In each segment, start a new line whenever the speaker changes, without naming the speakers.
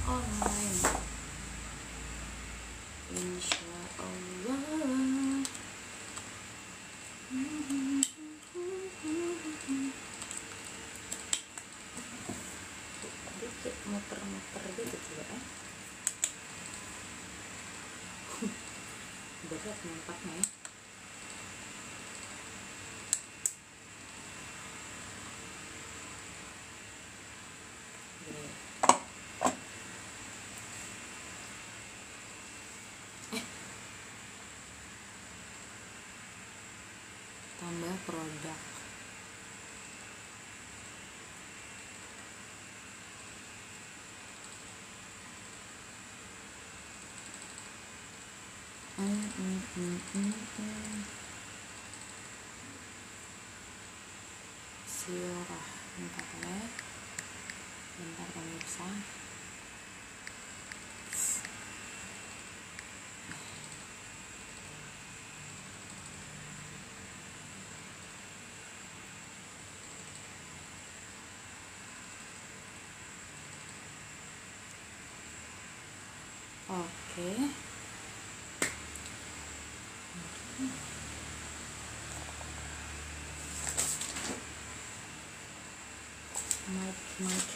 online. Insya Allah. Tadi kayak muter-muter gitu coba berat nampaknya ya. Tambah produk. Siorah, bentar pemirsa. Oke.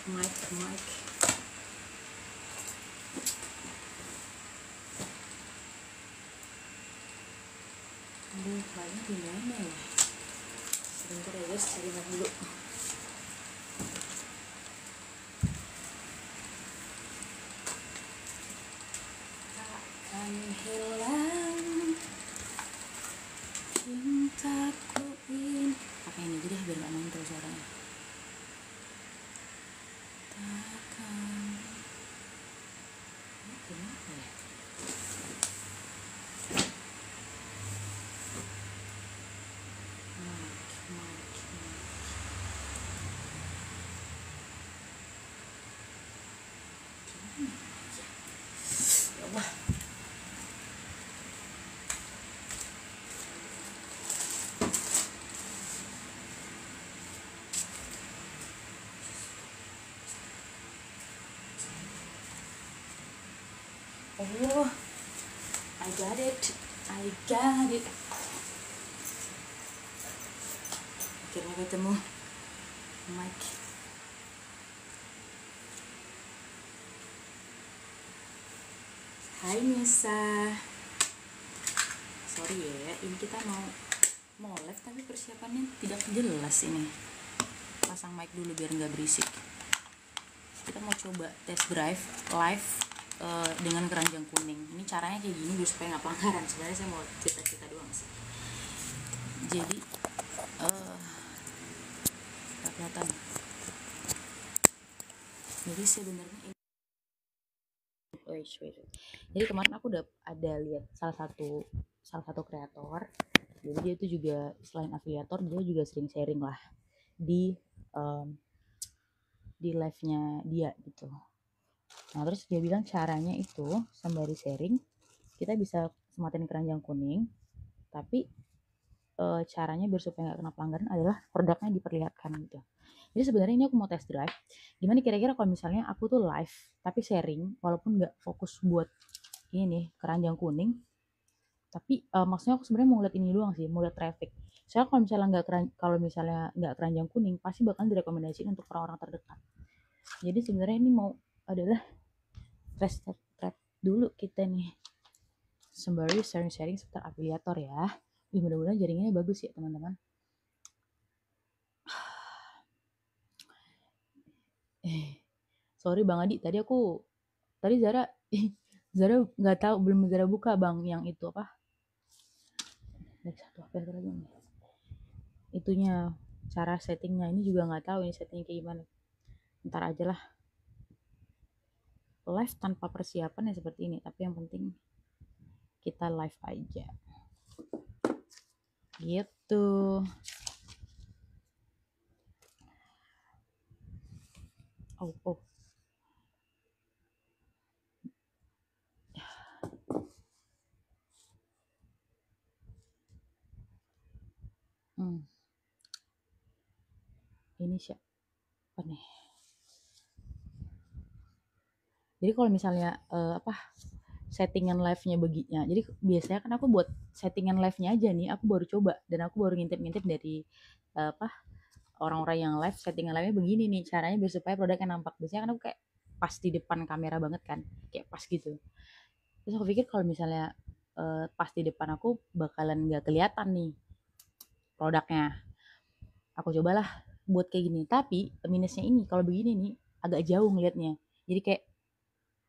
Mic. Aduh, kayaknya gimana ya? Sebentar ya guys, cari mic dulu. Takkan hilang cintaku ini. Pakai ini aja deh biar gak mantul suaranya. Takkan. Kenapa ya? Oh, I got it. Akhirnya ketemu mic. Hai Nisa. Sorry ya, ini kita mau live tapi persiapannya tidak jelas ini. Pasang mic dulu biar nggak berisik. Kita mau coba test drive live dengan keranjang kuning. Ini caranya kayak gini biar supaya nggak pelanggaran. Sebenarnya saya mau cerita doang sih. Jadi kelihatan. Jadi sebenarnya ini wait. Jadi kemarin aku udah ada lihat salah satu kreator. Jadi dia itu juga selain afiliator, dia juga sering sharing lah di live-nya dia gitu. Nah terus dia bilang caranya itu sembari sharing kita bisa sematin keranjang kuning, tapi caranya biar supaya nggak kena pelanggaran adalah produknya diperlihatkan gitu. Jadi sebenarnya ini aku mau test drive gimana kira-kira kalau misalnya aku tuh live tapi sharing walaupun nggak fokus buat ini nih keranjang kuning, tapi maksudnya aku sebenarnya mau lihat ini doang sih, mau lihat traffic. Soalnya kalau misalnya nggak keranjang kuning pasti bakal direkomendasiin untuk orang-orang terdekat. Jadi sebenarnya ini mau adalah test dulu kita nih sembari sharing seputar afiliator ya. Mudah-mudahan jaringannya bagus ya teman-teman. Sorry Bang Adi, tadi Zara nggak tahu, belum Zara buka Bang yang itu apa? Satu apa lagi nih? Itunya cara settingnya ini juga nggak tahu ini settingnya kayak gimana. Ntar aja lah. Live tanpa persiapan ya seperti ini, tapi yang penting kita live aja. Gitu. Oh. Ini siapa nih? Jadi kalau misalnya settingan live-nya begitu. Jadi biasanya kan aku buat settingan live-nya aja nih, aku baru coba dan aku baru ngintip-ngintip dari orang-orang yang live settingan live-nya begini nih caranya biar supaya produknya nampak. Biasanya kan aku kayak pas di depan kamera banget kan, kayak pas gitu. Terus aku pikir kalau misalnya pas di depan aku bakalan nggak kelihatan nih produknya. Aku cobalah buat kayak gini. Tapi minusnya ini kalau begini nih agak jauh ngelihatnya. Jadi kayak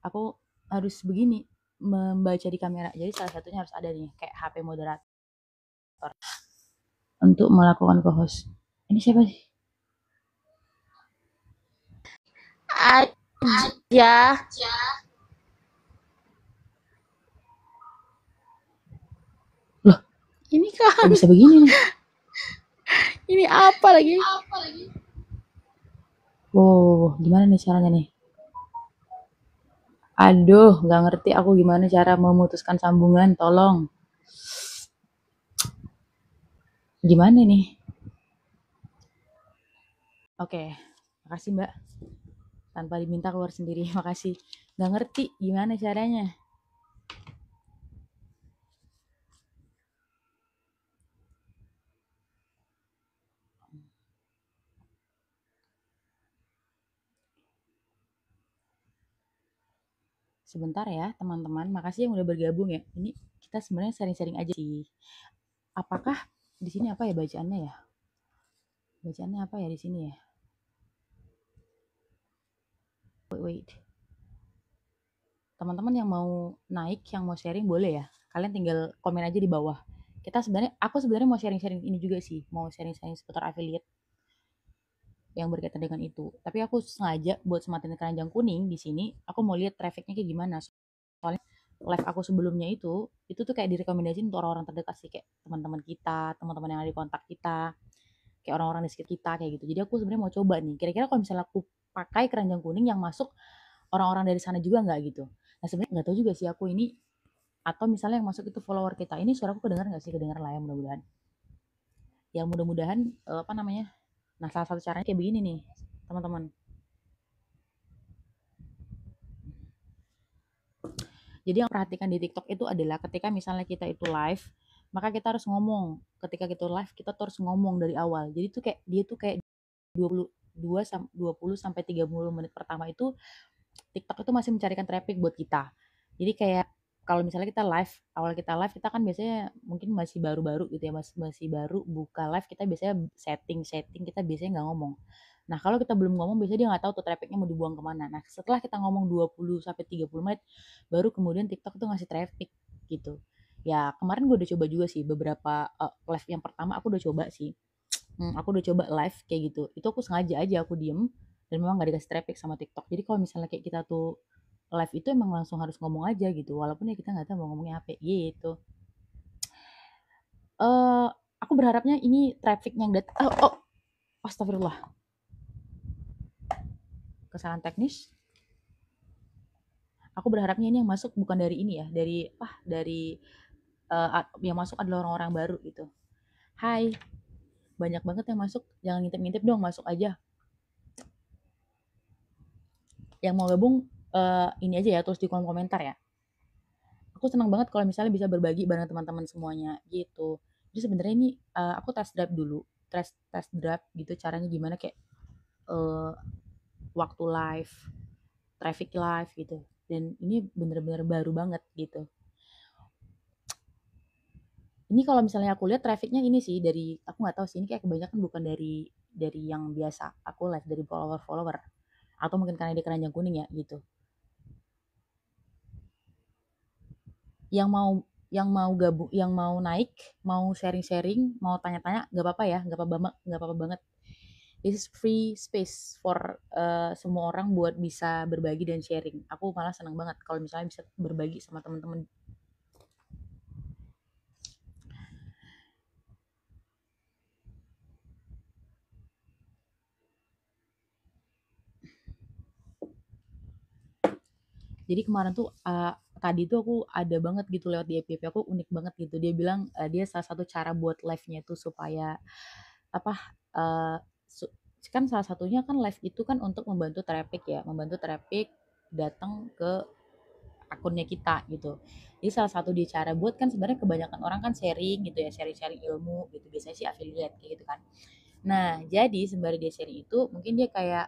aku harus begini membaca di kamera. Jadi salah satunya harus ada nih kayak HP moderator untuk melakukan co-host. Ini siapa sih?
Ya,
Loh,
ini
kok
kan,
bisa begini nih?
ini apa lagi?
Wow, gimana nih caranya nih? Aduh, nggak ngerti aku gimana cara memutuskan sambungan, tolong. Gimana nih? Oke, makasih Mbak. Tanpa diminta keluar sendiri, makasih. Nggak ngerti gimana caranya. Sebentar ya teman-teman, makasih yang udah bergabung ya. Ini kita sebenarnya sharing-sharing aja sih. Apakah di sini apa ya bacaannya ya? Bacaannya apa ya di sini ya? Wait. Teman-teman yang mau naik, yang mau sharing boleh ya. Kalian tinggal komen aja di bawah. Aku sebenarnya mau sharing-sharing ini juga sih, mau sharing-sharing seputar affiliate yang berkaitan dengan itu. Tapi aku sengaja buat sematin keranjang kuning di sini, aku mau lihat trafficnya kayak gimana. Soalnya live aku sebelumnya itu tuh kayak direkomendasiin untuk orang-orang terdekat sih, kayak teman-teman kita, teman-teman yang ada di kontak kita, kayak orang-orang di sekitar kita kayak gitu. Jadi aku sebenarnya mau coba nih, kira-kira kalau misalnya aku pakai keranjang kuning yang masuk orang-orang dari sana juga nggak gitu. Nah sebenarnya nggak tahu juga sih aku ini, atau misalnya yang masuk itu follower kita. Ini suara aku kedengar nggak sih? Kedengar lah ya mudah-mudahan. Ya mudah-mudahan apa namanya. Nah salah satu caranya kayak begini nih teman-teman. Jadi yang perhatikan di TikTok itu adalah ketika misalnya kita itu live, maka kita harus ngomong. Ketika kita live, kita terus ngomong dari awal. Jadi tuh kayak dia tuh kayak 20 sampai 30 menit pertama itu TikTok itu masih mencarikan traffic buat kita. Jadi kayak kalau misalnya kita live, awal kita live kita kan biasanya mungkin masih baru-baru gitu ya, masih baru buka live kita biasanya setting kita biasanya nggak ngomong. Nah kalau kita belum ngomong biasanya dia nggak tahu tuh trafficnya mau dibuang kemana. Nah setelah kita ngomong 20 sampai 30 menit, baru kemudian TikTok tuh ngasih traffic gitu. Ya kemarin gue udah coba juga sih beberapa live yang pertama aku udah coba sih. Aku udah coba live kayak gitu. Itu aku sengaja aja aku diem dan memang gak dikasih traffic sama TikTok. Jadi kalau misalnya kayak kita tuh live itu emang langsung harus ngomong aja gitu. Walaupun ya kita nggak tahu mau ngomongnya apa gitu. Eh, aku berharapnya ini traffic yang astagfirullah, kesalahan teknis. Aku berharapnya ini yang masuk bukan dari ini ya, dari yang masuk adalah orang-orang baru gitu. Hai, banyak banget yang masuk. Jangan ngintip-ngintip dong, masuk aja. Yang mau gabung ini aja ya, terus di kolom komentar ya. Aku senang banget kalau misalnya bisa berbagi bareng teman-teman semuanya gitu. Jadi sebenarnya ini aku test drive dulu, test drive gitu caranya gimana kayak uh, waktu live, traffic live gitu. Dan ini bener-bener baru banget gitu. Ini kalau misalnya aku lihat trafficnya ini sih dari aku nggak tahu sih ini kayak kebanyakan bukan dari yang biasa. Aku live dari follower atau mungkin karena di keranjang kuning ya gitu. Yang mau gabung, yang mau naik, mau sharing-sharing, mau tanya-tanya, nggak apa-apa ya, nggak apa-apa banget. This is free space for semua orang buat bisa berbagi dan sharing. Aku malah senang banget kalau misalnya bisa berbagi sama teman-teman. Jadi kemarin tuh tadi tuh aku ada banget gitu lewat di FYP aku unik banget gitu. Dia bilang dia salah satu cara buat live-nya itu supaya apa uh, kan salah satunya kan live itu kan untuk membantu traffic ya, membantu traffic datang ke akunnya kita gitu. Jadi salah satu di cara buat kan sebenarnya kebanyakan orang kan sharing gitu ya, sharing-sharing ilmu gitu. Biasanya sih affiliate kayak gitu kan. Nah, jadi sembari dia sharing itu mungkin dia kayak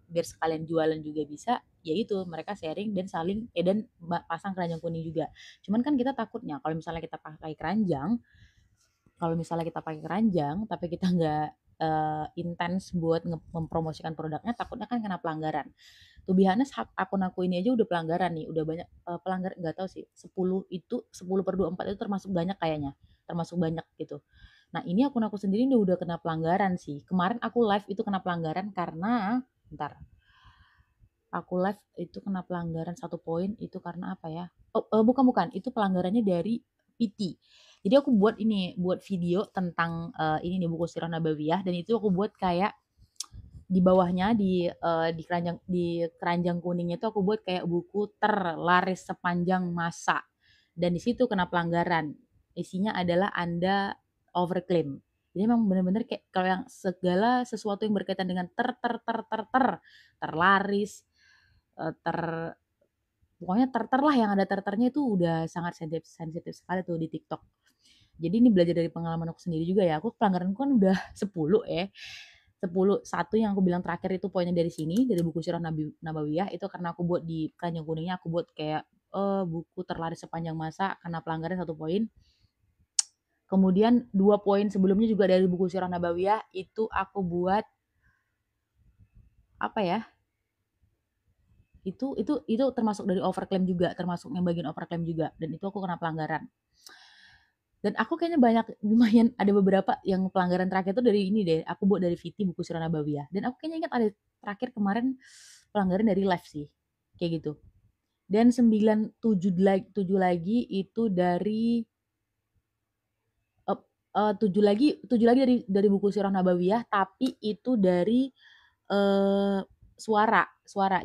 biar sekalian jualan juga bisa, ya itu mereka sharing dan saling dan pasang keranjang kuning juga. Cuman kan kita takutnya kalau misalnya kita pakai keranjang, tapi kita nggak intens buat mempromosikan produknya, takutnya kan kena pelanggaran. To be honest, akun aku ini aja udah pelanggaran nih, udah banyak pelanggar, nggak tahu sih, 10/24 itu termasuk banyak kayaknya, termasuk banyak gitu. Nah, ini akun aku sendiri udah kena pelanggaran sih. Kemarin aku live itu kena pelanggaran karena bentar. Aku live itu kena pelanggaran 1 poin itu karena apa ya? Oh, bukan, itu pelanggarannya dari PT. Jadi aku buat video tentang ini nih buku Sirah Nabawiyah, dan itu aku buat kayak di bawahnya di keranjang kuningnya itu aku buat kayak buku terlaris sepanjang masa, dan di situ kena pelanggaran. Isinya adalah Anda overclaim. Jadi memang benar-benar kayak kalau yang segala sesuatu yang berkaitan dengan terlaris, ter pokoknya lah, yang ada ternya itu udah sangat sensitif sensitif sekali tuh di TikTok. Jadi ini belajar dari pengalaman aku sendiri juga ya. Aku pelanggaran kan udah 10 ya. 10 yang aku bilang terakhir itu poinnya dari sini, dari buku Sirah Nabawiyah, itu karena aku buat di keranjang kuningnya, aku buat kayak buku terlaris sepanjang masa, karena pelanggaran 1 poin. Kemudian 2 poin sebelumnya juga dari buku Sirah Nabawiyah itu aku buat apa ya? Itu termasuk dari overclaim juga, termasuk yang bagian overclaim juga, dan itu aku kena pelanggaran. Dan aku kayaknya banyak, lumayan ada beberapa yang pelanggaran terakhir tuh dari ini deh, aku buat dari Viti buku Sirah Nabawiyah. Dan aku kayaknya ingat ada terakhir kemarin pelanggaran dari live sih, kayak gitu. Dan 7 lagi itu dari 7 lagi dari buku Sirah Nabawiyah, tapi itu dari eh, suara.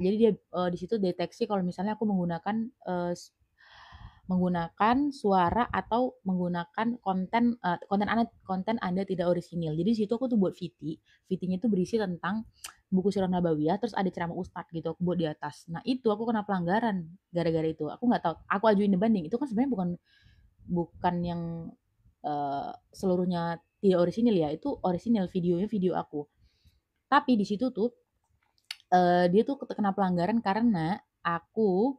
Jadi dia di situ deteksi kalau misalnya aku menggunakan suara atau menggunakan konten Anda tidak orisinil. Jadi di situ aku tuh buat VT. VT-nya itu berisi tentang buku Sirah Nabawiyah, terus ada ceramah ustadz gitu, aku buat di atas. Nah, itu aku kena pelanggaran gara-gara itu. Aku nggak tahu, aku ajuin banding. Itu kan sebenarnya bukan bukan yang seluruhnya tidak orisinil ya, itu orisinil, videonya video aku. Tapi di situ tuh dia tuh kena pelanggaran karena aku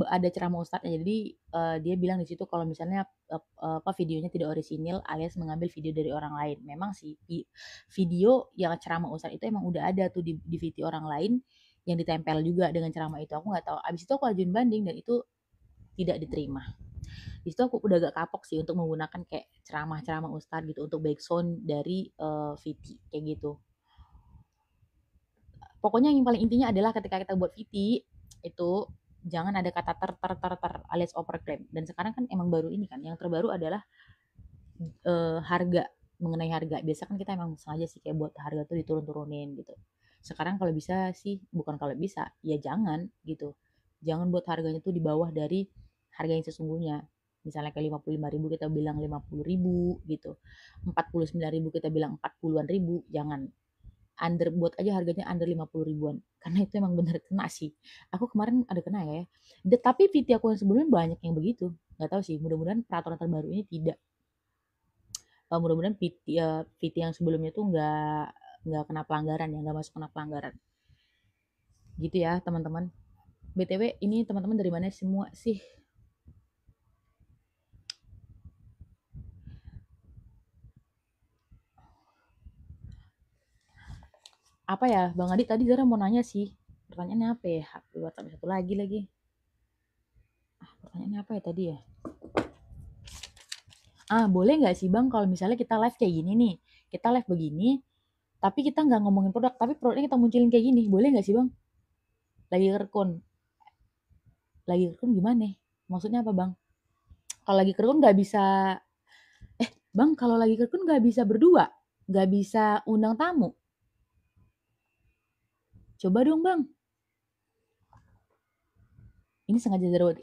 ada ceramah ustadznya. Jadi dia bilang di situ kalau misalnya apa videonya tidak orisinil alias mengambil video dari orang lain. Memang sih video yang ceramah ustadz itu emang udah ada tuh di video orang lain yang ditempel juga dengan ceramah itu. Aku nggak tahu. Abis itu aku ajuin banding dan itu tidak diterima. Di situ aku udah agak kapok sih untuk menggunakan kayak ceramah-ceramah ustadz gitu untuk backsound dari VT kayak gitu. Pokoknya yang paling intinya adalah ketika kita buat VT itu jangan ada kata ter alias overclaim. Dan sekarang kan emang baru ini kan, yang terbaru adalah harga, mengenai harga. Biasa kan kita emang sengaja sih kayak buat harga tuh diturun-turunin gitu. Sekarang kalau bisa sih, bukan kalau bisa, ya jangan gitu. Jangan buat harganya tuh di bawah dari harga yang sesungguhnya. Misalnya kayak 55.000 kita bilang 50.000 gitu. 49.000 kita bilang 40-an ribu, jangan. Buat aja harganya under 50 ribuan, karena itu emang bener kena sih. Aku kemarin ada kena ya, tapi VT aku yang sebelumnya banyak yang begitu. Nggak tahu sih, mudah-mudahan peraturan terbaru ini tidak. Mudah-mudahan VT yang sebelumnya tuh nggak kena pelanggaran ya, nggak masuk kena pelanggaran gitu ya teman-teman. BTW ini teman-teman dari mana semua sih? Apa ya Bang Adi, tadi Zara mau nanya sih, pertanyaannya apa ya? Buat sampai satu lagi. Pertanyaannya apa ya tadi ya? Boleh nggak sih Bang kalau misalnya kita live kayak gini nih, kita live begini, tapi kita nggak ngomongin produk, tapi produknya kita munculin kayak gini, boleh nggak sih Bang? Lagi kerkun. Lagi kerkun gimana? Maksudnya apa Bang? Kalau lagi kerkun nggak bisa, Bang kalau lagi kerkun nggak bisa berdua, nggak bisa undang tamu. Coba dong Bang. Ini sengaja Zara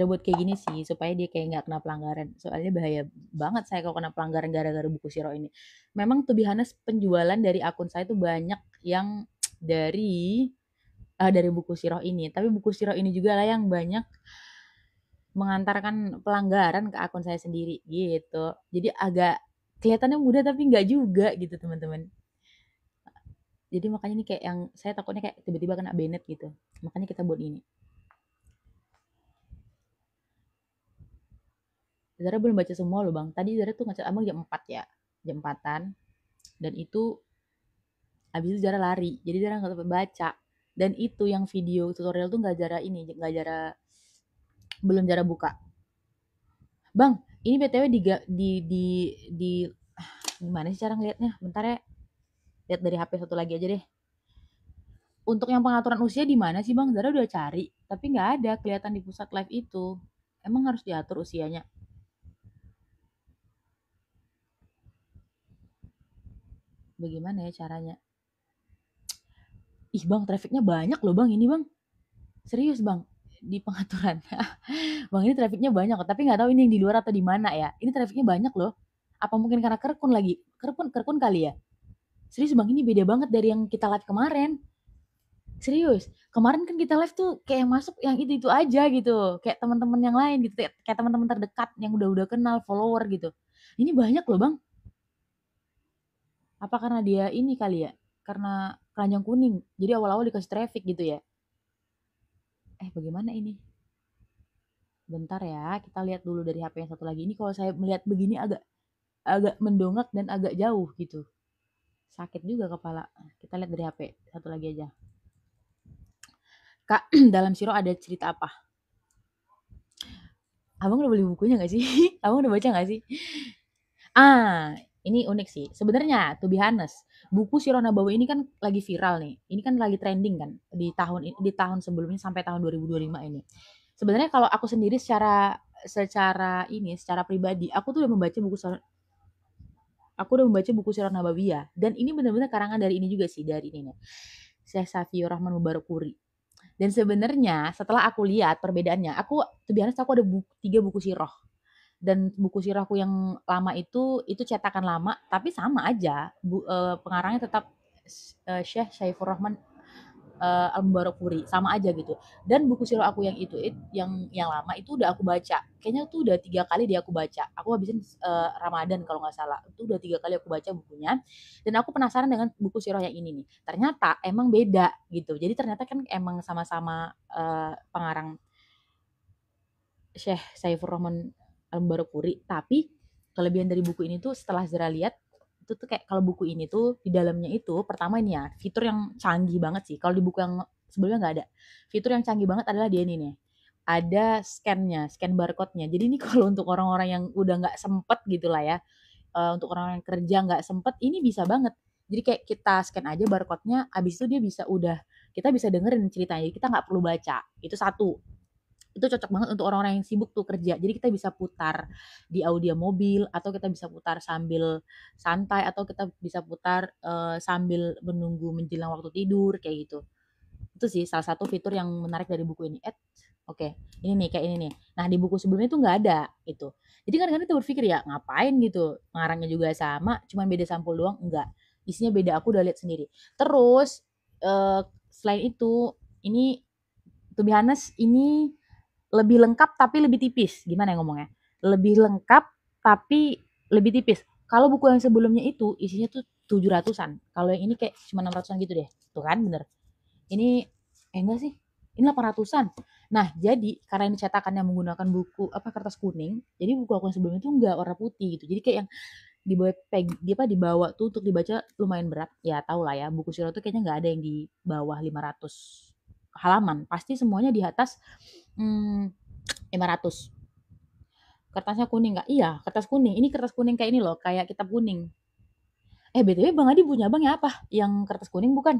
buat kayak gini sih supaya dia kayak nggak kena pelanggaran. Soalnya bahaya banget saya kalau kena pelanggaran gara-gara buku Siro ini. Memang tuh honest, penjualan dari akun saya tuh banyak yang dari dari buku Sirah ini. Tapi buku Sirah ini juga lah yang banyak mengantarkan pelanggaran ke akun saya sendiri gitu. Jadi agak kelihatannya mudah tapi nggak juga gitu teman-teman. Jadi makanya ini kayak yang saya takutnya kayak tiba-tiba kena banned gitu. Makanya kita buat ini. Zara belum baca semua loh bang. Tadi Zara tuh ngechat abang jam 4 ya. Jam 4-an. Dan itu habis itu Zara lari. Jadi Zara nggak sempat baca. Dan itu yang video tutorial tuh nggak Zara ini. Nggak Zara, belum Zara buka. Bang, ini BTW di gimana sih cara ngeliatnya? Bentar ya. Lihat dari HP satu lagi aja deh. Untuk yang pengaturan usia di mana sih bang? Zara udah cari. Tapi nggak ada kelihatan di pusat live itu. Emang harus diatur usianya? Bagaimana ya caranya? Ih bang, trafficnya banyak loh bang ini bang. Serius bang, di pengaturan. Bang ini trafficnya banyak, tapi nggak tahu ini yang di luar atau di mana ya. Ini trafficnya banyak loh. Apa mungkin karena kerkun lagi? Kerkun kali ya. Serius bang, ini beda banget dari yang kita live kemarin. Serius, kemarin kan kita live tuh kayak yang masuk yang itu aja gitu, kayak teman-teman yang lain gitu, kayak teman-teman terdekat yang udah kenal follower gitu. Ini banyak loh bang. Apa karena dia ini kali ya? Karena keranjang kuning. Jadi awal-awal dikasih traffic gitu ya. Bagaimana ini? Bentar ya, kita lihat dulu dari HP yang satu lagi. Ini kalau saya melihat begini agak agak mendongak dan agak jauh gitu. Sakit juga kepala. Kita lihat dari HP satu lagi aja. Kak, dalam Siro ada cerita apa? Abang udah beli bukunya gak sih? Abang udah baca gak sih? Ini unik sih. Sebenarnya, to be honest, buku Sirah Nabawi ini kan lagi viral nih. Ini kan lagi trending kan di tahun sebelumnya sampai tahun 2025 ini. Sebenarnya kalau aku sendiri secara pribadi, aku udah membaca buku Sirah Nabawiyah dan ini benar-benar karangan dari ini juga sih, dari ini nih. Syekh Safiur Rahman Mubarakpuri. Dan sebenarnya setelah aku lihat perbedaannya, to be honest, aku ada 3 buku sirah. Dan buku sirahku yang lama itu cetakan lama, tapi sama aja. Pengarangnya tetap Syekh Saifur Rahman Al-Mubarakpuri, sama aja gitu. Dan buku sirah aku yang yang lama itu udah aku baca. Kayaknya tuh udah 3 kali dia aku baca. Aku habisin Ramadan kalau nggak salah. Itu udah 3 kali aku baca bukunya. Dan aku penasaran dengan buku sirah yang ini nih. Ternyata emang beda gitu. Jadi ternyata kan emang sama-sama pengarang Syekh Saifur Rahman Al-Mubarakpuri, tapi kelebihan dari buku ini tuh setelah Zara lihat itu tuh kayak kalau buku ini tuh di dalamnya itu pertama ini ya fitur yang canggih banget sih. Kalau di buku yang sebelumnya nggak ada. Fitur yang canggih banget adalah dia ini nih. Ada scan barcode-nya. Jadi ini kalau untuk orang-orang yang udah nggak sempet gitu lah ya, untuk orang yang kerja nggak sempet, ini bisa banget. Jadi kayak kita scan aja barcode-nya, abis itu dia kita bisa dengerin ceritanya, kita nggak perlu baca. Itu satu. Itu cocok banget untuk orang-orang yang sibuk tuh kerja. Jadi kita bisa putar di audio mobil, atau kita bisa putar sambil santai, atau kita bisa putar sambil menunggu menjelang waktu tidur kayak gitu. Itu sih salah satu fitur yang menarik dari buku ini. Oke, ini nih kayak ini nih. Nah di buku sebelumnya tuh nggak ada itu. Jadi kadang-kadang kita berpikir ya ngapain gitu, pengarangnya juga sama, cuman beda sampul doang. Enggak, isinya beda. Aku udah lihat sendiri. Terus selain itu, ini to be honest, ini lebih lengkap tapi lebih tipis. Gimana ya ngomongnya? Lebih lengkap tapi lebih tipis. Kalau buku yang sebelumnya itu isinya tuh 700-an. Kalau yang ini kayak cuma 600-an gitu deh. Tuh kan bener. Ini enggak sih. Ini 800-an. Nah, jadi karena ini cetakannya menggunakan buku kertas kuning, jadi buku aku yang sebelumnya itu enggak warna putih gitu. Jadi kayak yang dibawa tuh untuk dibaca lumayan berat. Ya tau lah ya, buku sirah tuh kayaknya nggak ada yang di bawah 500 halaman. Pasti semuanya di atas 500. Kertasnya kuning nggak? Iya, kertas kuning. Ini kertas kuning kayak ini loh, kayak kitab kuning. BTW Bang Adi punya Bang ya apa? Yang kertas kuning bukan?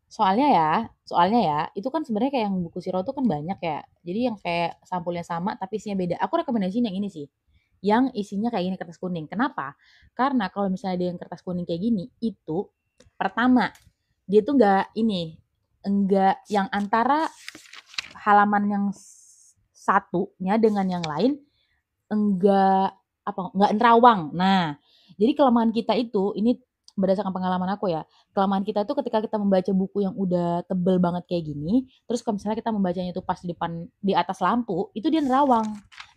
Soalnya ya, itu kan sebenarnya kayak yang buku Siro tuh kan banyak ya. Jadi yang kayak sampulnya sama tapi isinya beda. Aku rekomendasiin yang ini sih. Yang isinya kayak gini kertas kuning. Kenapa? Karena kalau misalnya dia yang kertas kuning kayak gini, itu pertama, dia tuh enggak yang antara halaman yang satunya dengan yang lain enggak nerawang. Nah, jadi kelemahan kita itu ini berdasarkan pengalaman aku ya, kelemahan kita itu ketika kita membaca buku yang udah tebel banget kayak gini, terus kalau misalnya kita membacanya itu pas di depan di atas lampu, itu dia nerawang.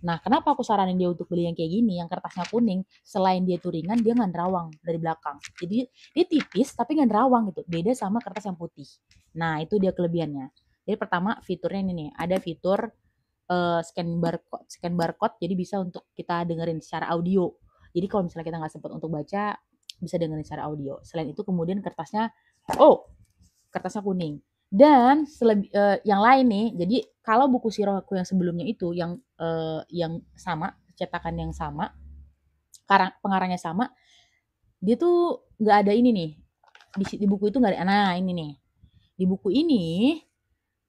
Nah, kenapa aku saranin dia untuk beli yang kayak gini, yang kertasnya kuning? Selain dia tuh ringan, dia nggak nerawang dari belakang. Jadi dia tipis tapi nggak nerawang gitu. Beda sama kertas yang putih. Nah, itu dia kelebihannya. Jadi pertama fiturnya ini nih, ada fitur scan barcode, jadi bisa untuk kita dengerin secara audio. Jadi kalau misalnya kita nggak sempat untuk baca, bisa dengerin secara audio. Selain itu kemudian kertasnya kuning. Dan yang lain nih, jadi kalau buku Sirah aku yang sebelumnya itu yang sama, cetakan yang sama, pengarangnya sama, dia tuh nggak ada ini nih. Di buku itu nggak ada. Nah, ini nih. Di buku ini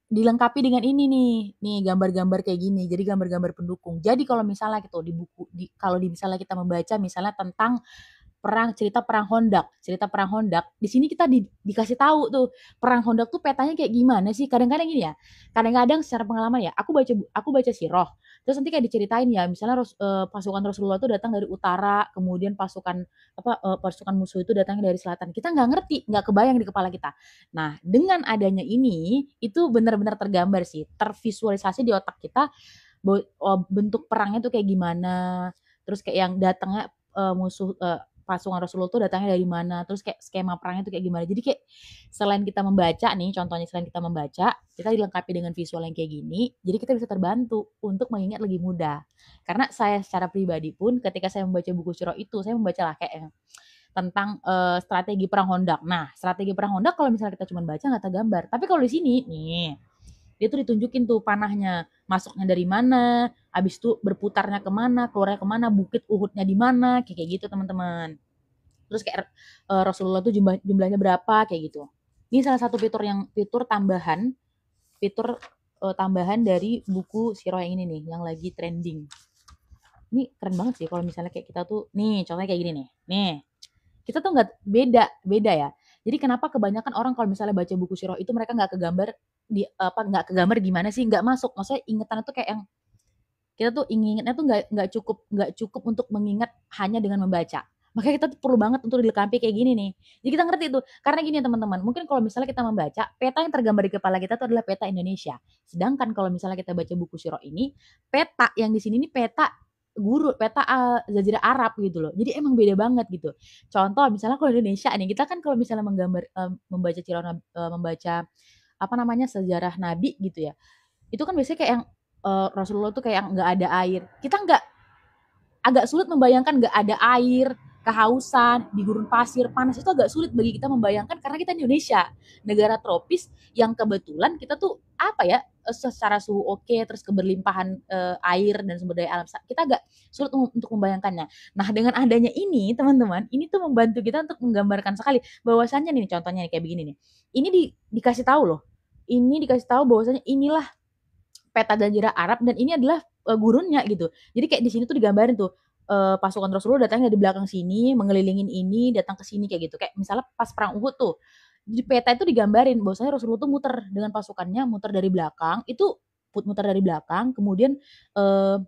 dilengkapi dengan ini nih gambar-gambar kayak gini. Jadi gambar-gambar pendukung. Jadi kalau misalnya gitu kalau misalnya kita membaca misalnya tentang cerita perang Hondak. Di sini kita dikasih tahu tuh perang Hondak tuh petanya kayak gimana sih. Kadang-kadang gini ya. Kadang-kadang secara pengalaman ya, aku baca Sirah. Terus nanti kayak diceritain ya, misalnya pasukan Rasulullah tuh datang dari utara, kemudian pasukan musuh itu datangnya dari selatan. Kita nggak ngerti, nggak kebayang di kepala kita. Nah, dengan adanya ini, itu benar-benar tergambar sih, tervisualisasi di otak kita bentuk perangnya tuh kayak gimana, terus kayak yang datangnya pasukan Rasulullah tuh datangnya dari mana, terus kayak skema perangnya tuh kayak gimana. Jadi kayak selain kita membaca nih, contohnya selain kita membaca, kita dilengkapi dengan visual yang kayak gini, jadi kita bisa terbantu untuk mengingat lebih mudah. Karena saya secara pribadi pun ketika saya membaca buku Siro itu, saya membaca lah kayak tentang strategi perang Hondak. Nah, strategi perang Hondak kalau misalnya kita cuma baca nggak tergambar. Tapi kalau di sini nih, dia tuh ditunjukin tuh panahnya, masuknya dari mana, habis itu berputarnya kemana, keluarnya kemana, bukit Uhudnya di mana, kayak gitu teman-teman. Terus kayak Rasulullah tuh jumlahnya berapa, kayak gitu. Ini salah satu fitur tambahan dari buku Sirah yang ini nih, yang lagi trending. Ini keren banget sih kalau misalnya kayak kita tuh, nih contohnya kayak gini nih. Nih, kita tuh nggak beda ya. Jadi kenapa kebanyakan orang kalau misalnya baca buku Sirah itu mereka nggak kegambar gimana sih, nggak masuk. Maksudnya ingetan itu kayak yang kita tuh inginnya tuh nggak cukup untuk mengingat hanya dengan membaca. Makanya kita tuh perlu banget untuk dilengkapi kayak gini nih. Jadi kita ngerti tuh. Karena gini ya teman-teman, mungkin kalau misalnya kita membaca, peta yang tergambar di kepala kita tuh adalah peta Indonesia. Sedangkan kalau misalnya kita baca buku Sirah ini, peta yang di sini nih peta Jazirah Arab gitu loh. Jadi emang beda banget gitu. Contoh misalnya kalau Indonesia nih, kita kan kalau misalnya membaca apa namanya sejarah Nabi gitu ya. Itu kan biasanya kayak yang Rasulullah tuh kayak nggak ada air. Kita agak sulit membayangkan nggak ada air, kehausan di gurun pasir panas itu agak sulit bagi kita membayangkan karena kita Indonesia, negara tropis yang kebetulan kita tuh apa ya secara suhu oke, terus keberlimpahan air dan sumber daya alam kita agak sulit untuk membayangkannya. Nah dengan adanya ini teman-teman, ini tuh membantu kita untuk menggambarkan sekali bahwasannya nih contohnya nih kayak begini nih. Ini dikasih tahu loh. Ini dikasih tahu bahwasanya inilah peta Jazirah Arab dan ini adalah gurunnya gitu. Jadi kayak di sini tuh digambarin tuh pasukan Rasulullah datangnya dari belakang sini, mengelilingin ini, datang ke sini kayak gitu. Kayak misalnya pas perang Uhud tuh di peta itu digambarin bahwasanya Rasulullah tuh muter dengan pasukannya, muter dari belakang, muter dari belakang, kemudian eh,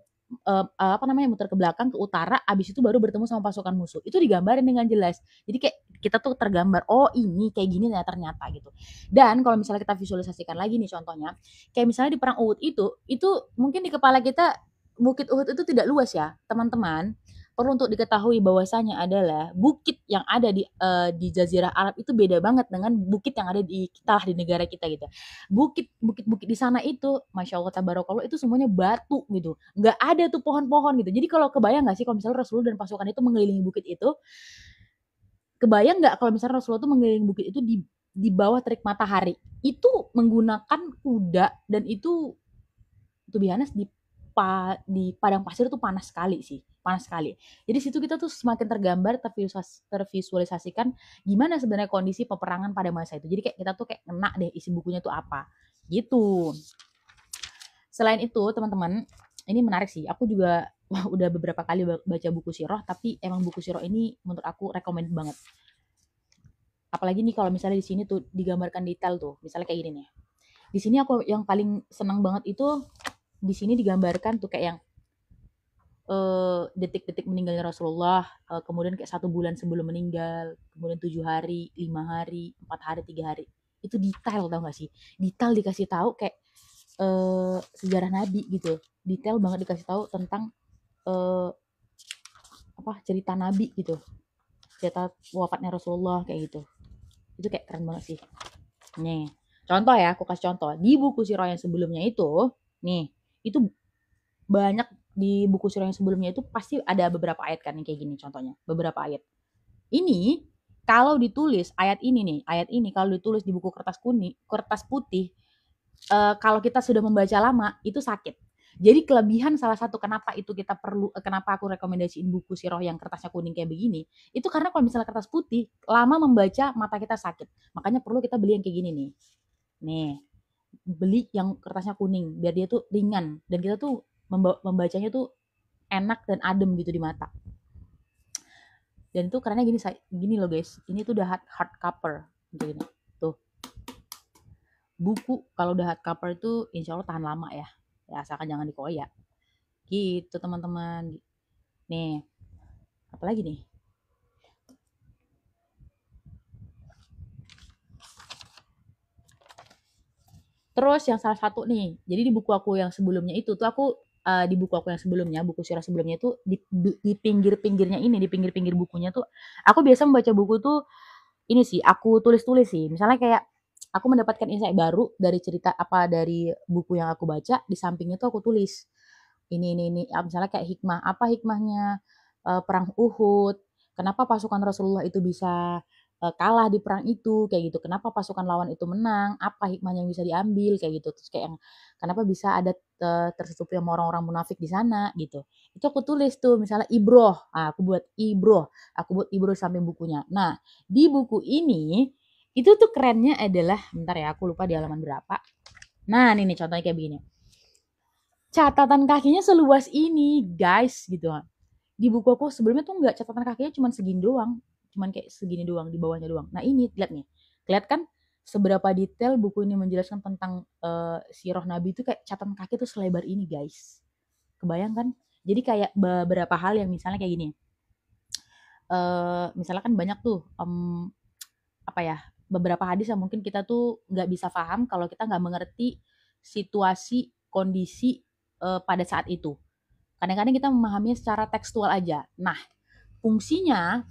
apa namanya muter ke belakang ke utara, abis itu baru bertemu sama pasukan musuh. Itu digambarin dengan jelas. Jadi kayak kita tuh tergambar, oh ini kayak gini ya ternyata gitu. Dan kalau misalnya kita visualisasikan lagi nih contohnya, kayak misalnya di perang Uhud itu mungkin di kepala kita Bukit Uhud itu tidak luas ya, teman-teman. Perlu untuk diketahui bahwasanya adalah bukit yang ada di Jazirah Arab itu beda banget dengan bukit yang ada di kita di negara kita gitu. Bukit-bukit di sana itu, masya Allah tabarakallah itu semuanya batu gitu. Nggak ada tuh pohon-pohon gitu. Jadi kalau kebayang nggak sih kalau misalnya Rasulullah dan pasukan itu mengelilingi bukit itu, kebayang nggak kalau misalnya Rasulullah itu mengelilingi bukit itu di bawah terik matahari itu menggunakan kuda dan itu tuh biasa di padang pasir tuh panas sekali sih, panas sekali. Jadi situ kita tuh semakin tergambar, tervisualisasikan gimana sebenarnya kondisi peperangan pada masa itu. Jadi kayak kita tuh kayak kena deh isi bukunya tuh apa gitu. Selain itu teman-teman, ini menarik sih. Aku juga udah beberapa kali baca buku Sirah, tapi emang buku Sirah ini menurut aku recommend banget. Apalagi nih kalau misalnya di sini tuh digambarkan detail tuh, misalnya kayak gini nih. Di sini aku yang paling senang banget itu di sini digambarkan tuh kayak yang detik-detik meninggalnya Rasulullah, kemudian kayak 1 bulan sebelum meninggal, kemudian 7 hari, 5 hari, 4 hari, 3 hari. Itu detail, tau gak sih? Detail dikasih tahu kayak sejarah Nabi gitu. Detail banget dikasih tahu tentang eh, cerita Nabi gitu, cerita wafatnya Rasulullah kayak gitu. Itu kayak keren banget sih. Nih, contoh ya, aku kasih contoh. Di buku sirah yang sebelumnya itu, nih, itu banyak di buku sirah yang sebelumnya itu pasti ada beberapa ayat kan yang kayak gini contohnya. Beberapa ayat. Ini kalau ditulis ayat ini kalau ditulis di buku kertas kuning, kertas putih, kalau kita sudah membaca lama itu sakit. Jadi kelebihan salah satu kenapa itu kita perlu, kenapa aku rekomendasiin buku sirah yang kertasnya kuning kayak begini, itu karena kalau misalnya kertas putih lama membaca mata kita sakit. Makanya perlu kita beli yang kayak gini nih. Nih, beli yang kertasnya kuning biar dia tuh ringan dan kita tuh membacanya tuh enak dan adem gitu di mata. Dan itu karena gini loh guys, ini tuh udah hard cover gini. Tuh, buku kalau udah hard cover itu insya Allah tahan lama ya. Ya asalkan jangan dikoyak. Gitu teman-teman. Nih, apalagi nih? Terus yang salah satu nih, jadi di buku aku yang sebelumnya itu tuh aku di buku aku yang sebelumnya, buku sirah sebelumnya itu di pinggir-pinggirnya ini, di pinggir-pinggir bukunya tuh aku biasa membaca buku tuh ini sih, aku tulis-tulis sih. Misalnya kayak aku mendapatkan insight baru dari cerita apa dari buku yang aku baca, di sampingnya tuh aku tulis ini. Misalnya kayak hikmah, apa hikmahnya perang Uhud, kenapa pasukan Rasulullah itu bisa kalah di perang itu, kayak gitu. Kenapa pasukan lawan itu menang, apa hikmahnya yang bisa diambil, kayak gitu. Terus kayak yang kenapa bisa ada tertutup sama orang-orang munafik di sana, gitu. Itu aku tulis tuh, misalnya ibroh, aku buat ibroh sampai bukunya. Nah, di buku ini, itu tuh kerennya adalah, bentar ya, aku lupa di halaman berapa. Nah, ini nih contohnya kayak begini. Catatan kakinya seluas ini, guys, gitu. Di buku aku sebelumnya tuh nggak, catatan kakinya cuma segini doang, cuman kayak segini doang di bawahnya doang. Nah ini lihat nih, lihat kan seberapa detail buku ini menjelaskan tentang sirah Nabi itu, kayak catatan kaki tuh selebar ini guys. Kebayang kan? Jadi kayak beberapa hal yang misalnya kayak gini. Misalnya kan banyak tuh apa ya, beberapa hadis yang mungkin kita tuh nggak bisa paham kalau kita nggak mengerti situasi kondisi pada saat itu. Kadang-kadang kita memahaminya secara tekstual aja. Nah, fungsinya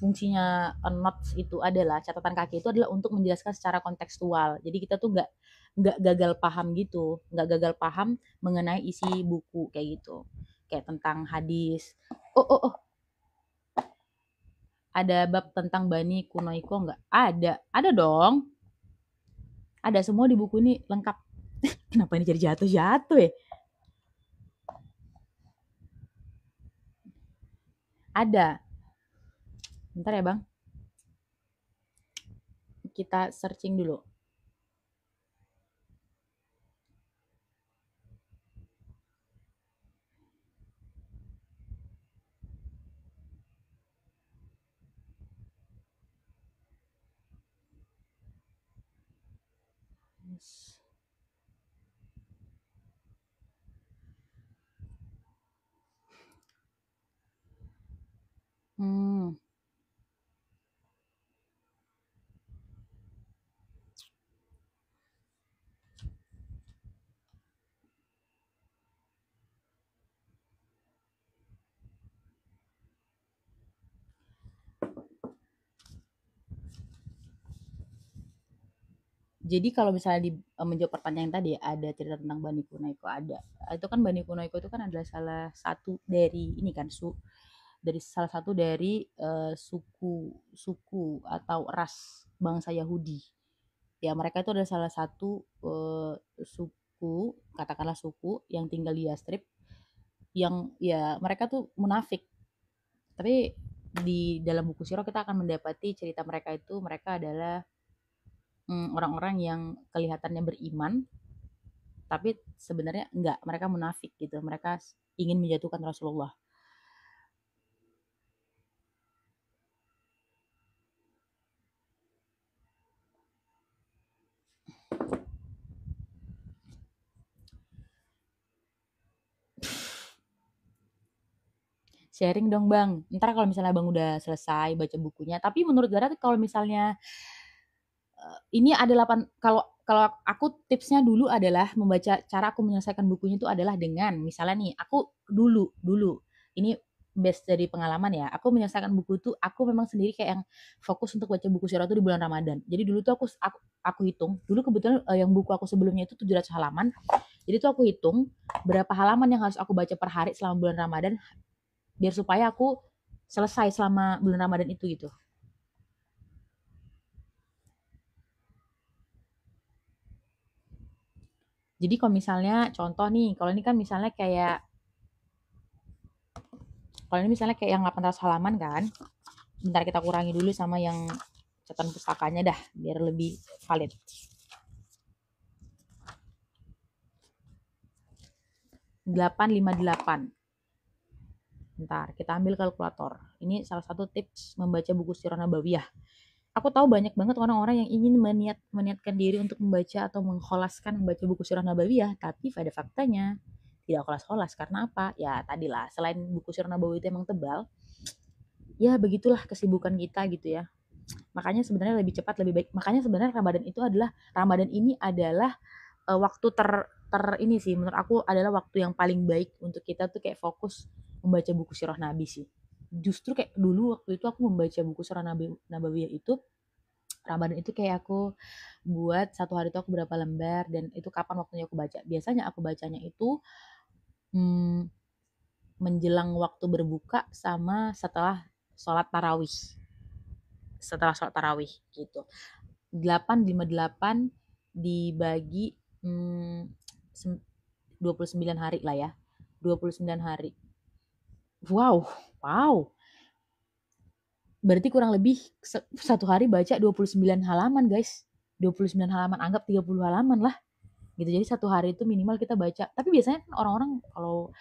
notes itu adalah, catatan kaki itu adalah untuk menjelaskan secara kontekstual. Jadi kita tuh nggak gagal paham gitu, nggak gagal paham mengenai isi buku kayak gitu. Kayak tentang hadis. Oh, ada bab tentang Bani Kunoiko nggak? Ada dong. Ada semua di buku ini lengkap. Kenapa ini jadi jatuh-jatuh ya? Ada. Bentar ya bang. Kita searching dulu. Hmm. Jadi kalau misalnya menjawab pertanyaan tadi, ada cerita tentang Bani Kunaiko, ada. Itu kan Bani Kunaiko itu kan adalah salah satu dari ini kan dari salah satu dari suku atau ras bangsa Yahudi. Ya mereka itu adalah salah satu suku, katakanlah suku yang tinggal di Yastrib, yang ya mereka tuh munafik. Tapi di dalam buku Sirah kita akan mendapati cerita mereka itu, mereka adalah orang-orang yang kelihatannya beriman, tapi sebenarnya enggak, mereka munafik gitu, mereka ingin menjatuhkan Rasulullah. Sharing dong Bang. Ntar kalau misalnya Bang udah selesai baca bukunya. Tapi menurut Zara kalau misalnya ini ada 8, kalau kalau aku tipsnya dulu adalah membaca, cara aku menyelesaikan bukunya itu adalah dengan misalnya nih, aku dulu ini base dari pengalaman ya, aku menyelesaikan buku itu aku memang sendiri kayak yang fokus untuk baca buku sirah itu di bulan Ramadan. Jadi dulu tuh aku hitung, dulu kebetulan yang buku aku sebelumnya itu 700 halaman. Jadi tuh aku hitung berapa halaman yang harus aku baca per hari selama bulan Ramadan biar supaya aku selesai selama bulan Ramadan itu gitu. Jadi kalau misalnya contoh nih, kalau ini kan misalnya kayak, kalau ini misalnya kayak yang 800 halaman kan, bentar kita kurangi dulu sama yang catatan pustakanya dah, biar lebih valid. 858. Bentar, kita ambil kalkulator. Ini salah satu tips membaca buku Sirah Nabawiyah. Aku tahu banyak banget orang-orang yang ingin meniatkan diri untuk membaca atau mengkholaskan membaca buku Sirah Nabawiyah, tapi pada faktanya tidak kholas-kholas. Karena apa? Ya tadilah, selain buku Sirah Nabawiyah itu emang tebal, ya begitulah kesibukan kita gitu ya. Makanya sebenarnya lebih cepat lebih baik. Makanya sebenarnya Ramadan ini adalah waktu ter ini sih menurut aku adalah waktu yang paling baik untuk kita tuh kayak fokus membaca buku Sirah Nabi sih. Justru kayak dulu waktu itu aku membaca buku Sirah Nabawiyah itu Ramadan itu kayak aku buat satu hari itu aku berapa lembar dan itu kapan waktunya aku baca. Biasanya aku bacanya itu hmm, menjelang waktu berbuka sama setelah sholat tarawih. Setelah sholat tarawih gitu. 858 dibagi 29 hari lah ya. 29 hari. Wow, wow. Berarti kurang lebih satu hari baca 29 halaman, guys. 29 halaman, anggap 30 halaman lah. Gitu. Jadi satu hari itu minimal kita baca. Tapi biasanya kan orang-orang kalau